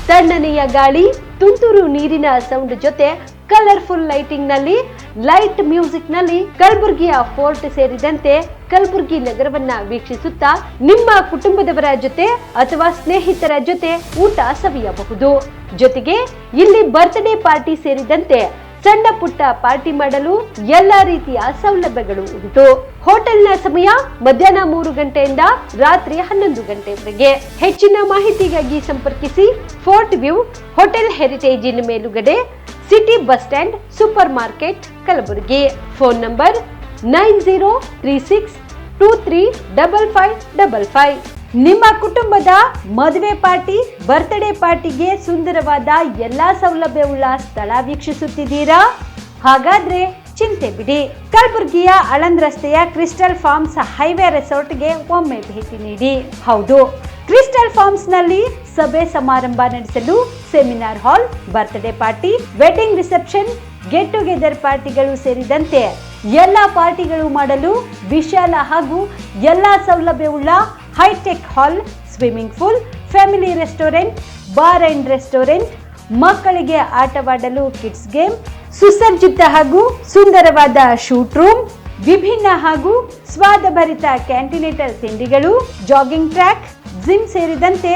ತಣ್ಣನೆಯ ಗಾಳಿ, ತುಂತುರು ನೀರಿನ ಸೌಂಡ್ ಜೊತೆ ಕಲರ್ಫುಲ್ ಲೈಟಿಂಗ್ ನಲ್ಲಿ, ಲೈಟ್ ಮ್ಯೂಸಿಕ್ ನಲ್ಲಿ ಕಲಬುರಗಿಯ ಫೋರ್ಟ್ ಸೇರಿದಂತೆ ಕಲಬುರಗಿ ನಗರವನ್ನ ವೀಕ್ಷಿಸುತ್ತಾ ನಿಮ್ಮ ಕುಟುಂಬದವರ ಜೊತೆ ಅಥವಾ ಸ್ನೇಹಿತರ ಜೊತೆ ಊಟ ಸವಿಯಬಹುದು. ಜೊತೆಗೆ ಇಲ್ಲಿ ಬರ್ತ್ಡೇ ಪಾರ್ಟಿ ಸೇರಿದಂತೆ ಸಣ್ಣ ಪುಟ್ಟ ಪಾರ್ಟಿ ಮಾಡಲು ಎಲ್ಲಾ ರೀತಿಯ ಸೌಲಭ್ಯಗಳು ಉಂಟು. ಹೋಟೆಲ್ನ ಸಮಯ ಮಧ್ಯಾಹ್ನ 3 ಗಂಟೆಯಿಂದ ರಾತ್ರಿ 11 ಗಂಟೆವರೆಗೆ. ಹೆಚ್ಚಿನ ಮಾಹಿತಿಗಾಗಿ ಸಂಪರ್ಕಿಸಿ ಫೋರ್ಟ್ ವ್ಯೂ ಹೋಟೆಲ್, ಹೆರಿಟೇಜ್ ಇನ್ ಮೇಲುಗಡೆ, city bus stand, super market, Kalaburagi. Phone number 9036235555. ನಿಮ್ಮ ಕುಟುಂಬದ ಮದುವೆ ಪಾರ್ಟಿ, ಬರ್ತ್ಡೇ ಪಾರ್ಟಿಗೆ ಸುಂದರವಾದ ಎಲ್ಲಾ ಸೌಲಭ್ಯವುಳ್ಳ ಸ್ಥಳ ವೀಕ್ಷಿಸುತ್ತಿದ್ದೀರಾ? ಹಾಗಾದ್ರೆ ಚಿಂತೆ ಬಿಡಿ. ಕಲಬುರಗಿಯ ಆಳಂದ್ ರಸ್ತೆಯ ಕ್ರಿಸ್ಟಲ್ ಫಾರ್ಮ್ಸ್ ಹೈವೇ ರೆಸಾರ್ಟ್ಗೆ ಒಮ್ಮೆ ಭೇಟಿ ನೀಡಿ. ಹೌದು, ಕ್ರಿಸ್ಟಲ್ ಫಾರ್ಮ್ಸ್ ನಲ್ಲಿ ಸಭೆ ಸಮಾರಂಭ ನಡೆಸಲು seminar hall, birthday party, wedding reception, get together ಪಾರ್ಟಿಗಳು ಸೇರಿದಂತೆ ಎಲ್ಲಾ ಪಾರ್ಟಿಗಳು ಮಾಡಲು ವಿಶಾಲ ಹಾಗೂ ಎಲ್ಲಾ ಸೌಲಭ್ಯವುಳ್ಳ hitech hall, swimming pool, family restaurant, bar and restaurant, ಮಕ್ಕಳಿಗೆ ಆಟವಾಡಲು ಕಿಡ್ಸ್ ಗೇಮ್, ಸುಸಜ್ಜಿತ ಹಾಗೂ ಸುಂದರವಾದ ಶೂಟ್ ರೂಮ್, ವಿಭಿನ್ನ ಹಾಗೂ ಸ್ವಾದಭರಿತ ಕ್ಯಾಂಟಿನೇಟರ್ ತಿಂಡಿಗಳು, ಜಾಗಿಂಗ್ ಟ್ರ್ಯಾಕ್, ಜಿಮ್ ಸೇರಿದಂತೆ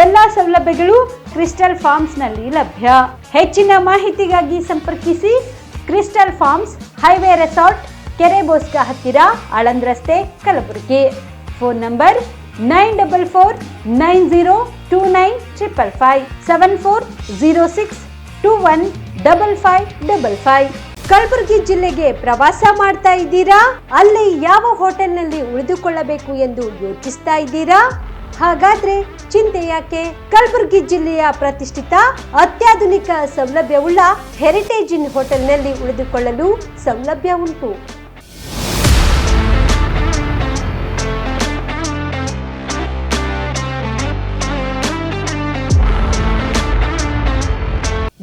ಎಲ್ಲಾ ಸೌಲಭ್ಯಗಳು ಕ್ರಿಸ್ಟಲ್ ಫಾರ್ಮ್ಸ್ ನಲ್ಲಿ ಲಭ್ಯ. ಹೆಚ್ಚಿನ ಮಾಹಿತಿಗಾಗಿ ಸಂಪರ್ಕಿಸಿ ಕ್ರಿಸ್ಟಲ್ ಫಾರ್ಮ್ಸ್ ಹೈವೇ ರೆಸಾರ್ಟ್, ಕೆರೆ ಬೋಸ್ಕ ಹತ್ತಿರ, ಆಳಂದ್ ರಸ್ತೆ, ಕಲಬುರಗಿ. Phone number 9490295555 7406215555. ಕಲಬುರಗಿ ಜಿಲ್ಲೆಗೆ ಪ್ರವಾಸ ಮಾಡ್ತಾ ಇದ್ದೀರಾ? ಅಲ್ಲಿ ಯಾವ ಹೋಟೆಲ್ನಲ್ಲಿ ಉಳಿದುಕೊಳ್ಳಬೇಕು ಎಂದು ಯೋಚಿಸ್ತಾ ಇದ್ದೀರಾ? ಹಾಗಾದ್ರೆ ಚಿಂತೆ ಯಾಕೆ? ಕಲಬುರಗಿ ಜಿಲ್ಲೆಯ ಪ್ರತಿಷ್ಠಿತ ಅತ್ಯಾಧುನಿಕ ಸೌಲಭ್ಯವುಳ್ಳ ಹೆರಿಟೇಜ್ ಇನ್ ಹೋಟೆಲ್ನಲ್ಲಿ ಉಳಿದುಕೊಳ್ಳಲು ಸೌಲಭ್ಯ ಉಂಟು.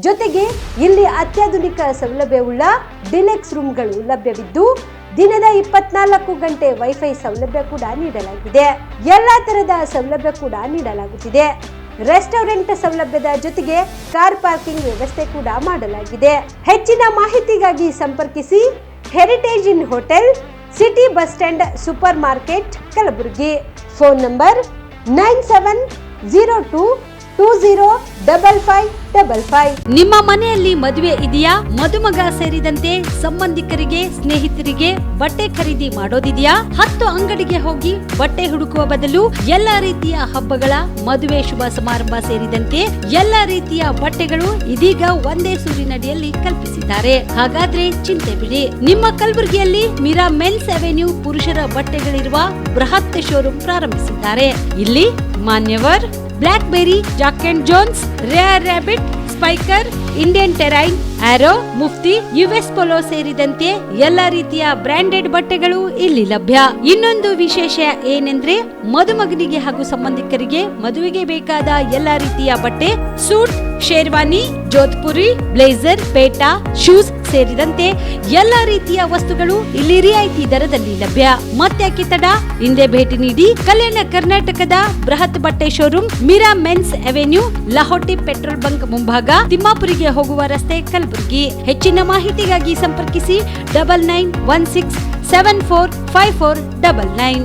ಜೊತೆಗೆ ಇಲ್ಲಿ ಅತ್ಯಾಧುನಿಕ ಸೌಲಭ್ಯವುಳ್ಳ ಡಿಲೆಕ್ಸ್ ರೂಮ್ಗಳು ಲಭ್ಯವಿದ್ದು ದಿನದ 24 ಗಂಟೆ ವೈಫೈ ಸೌಲಭ್ಯ ಕೂಡ ನೀಡಲಾಗಿದೆ. ಎಲ್ಲಾ ತರಹದ ಸೌಲಭ್ಯ ಕೂಡ ನೀಡಲಾಗುತ್ತಿದೆ. ರೆಸ್ಟೋರೆಂಟ್ ಸೌಲಭ್ಯದ ಜೊತೆಗೆ ಕಾರ್ ಪಾರ್ಕಿಂಗ್ ವ್ಯವಸ್ಥೆ ಕೂಡ ಮಾಡಲಾಗಿದೆ. ಹೆಚ್ಚಿನ ಮಾಹಿತಿಗಾಗಿ ಸಂಪರ್ಕಿಸಿ Heritage Inn hotel, city bus stand, super market, Kalaburagi. Phone number 9702 ನಿಮ್ಮ ಮನೆಯಲ್ಲಿ ಮದುವೆ ಇದೆಯಾ? ಮದುಮಗ ಸೇರಿದಂತೆ ಸಂಬಂಧಿಕರಿಗೆ, ಸ್ನೇಹಿತರಿಗೆ ಬಟ್ಟೆ ಖರೀದಿ ಮಾಡೋದಿದೆಯಾ? 10 ಅಂಗಡಿಗೆ ಹೋಗಿ ಬಟ್ಟೆ ಹುಡುಕುವ ಬದಲು ಎಲ್ಲಾ ರೀತಿಯ ಹಬ್ಬಗಳ, ಮದುವೆ, ಶುಭ ಸಮಾರಂಭ ಸೇರಿದಂತೆ ಎಲ್ಲಾ ರೀತಿಯ ಬಟ್ಟೆಗಳು ಇದೀಗ ಒಂದೇ ಸೂರಿನಡಿಯಲ್ಲಿ ಕಲ್ಪಿಸಿದ್ದಾರೆ. ಹಾಗಾದ್ರೆ ಚಿಂತೆ ಬಿಡಿ. ನಿಮ್ಮ ಕಲಬುರಗಿಯಲ್ಲಿ ಮೀರಾ ಮೆನ್ಸ್ ಅವೆನ್ಯೂ ಪುರುಷರ ಬಟ್ಟೆಗಳಿರುವ ಬೃಹತ್ ಶೋರೂಮ್ ಪ್ರಾರಂಭಿಸಿದ್ದಾರೆ. ಇಲ್ಲಿ Manyavar, Blackberry, Jack and Jones, Rare Rabbit, Spykar, Indian Terrain, Arrow, Mufti, US Polo ಸೇರಿದಂತೆ ಎಲ್ಲಾ ರೀತಿಯ ಬ್ರಾಂಡೆಡ್ ಬಟ್ಟೆಗಳು ಇಲ್ಲಿ ಲಭ್ಯ. ಇನ್ನೊಂದು ವಿಶೇಷ ಏನೆಂದ್ರೆ ಮದುಮಗನಿಗೆ ಹಾಗೂ ಸಂಬಂಧಿಕರಿಗೆ ಮದುವೆಗೆ ಬೇಕಾದ ಎಲ್ಲಾ ರೀತಿಯ ಬಟ್ಟೆ, ಸೂಟ್, ಶೇರ್ವಾನಿ, ಜೋಧ್ಪುರಿ, ಬ್ಲೇಸರ್, ಪೇಟಾ, ಶೂಸ್ ಸೇರಿದಂತೆ ಎಲ್ಲಾ ರೀತಿಯ ವಸ್ತುಗಳು ಇಲ್ಲಿ ರಿಯಾಯಿತಿ ದರದಲ್ಲಿ ಲಭ್ಯ. ಮತ್ತ್ಯಾಕೆ ತಡ? ಹಿಂದೆ ಭೇಟಿ ನೀಡಿ. ಕಲ್ಯಾಣ ಕರ್ನಾಟಕದ ಬೃಹತ್ ಬಟ್ಟೆ showroom Meera men's avenue, Lahoti petrol bunk ಮುಂಭಾಗ, ತಿಮ್ಮಾಪುರಿಗೆ ಹೋಗುವ ರಸ್ತೆ, ಕಲಬುರಗಿ. ಹೆಚ್ಚಿನ ಮಾಹಿತಿಗಾಗಿ ಸಂಪರ್ಕಿಸಿ 9916745499.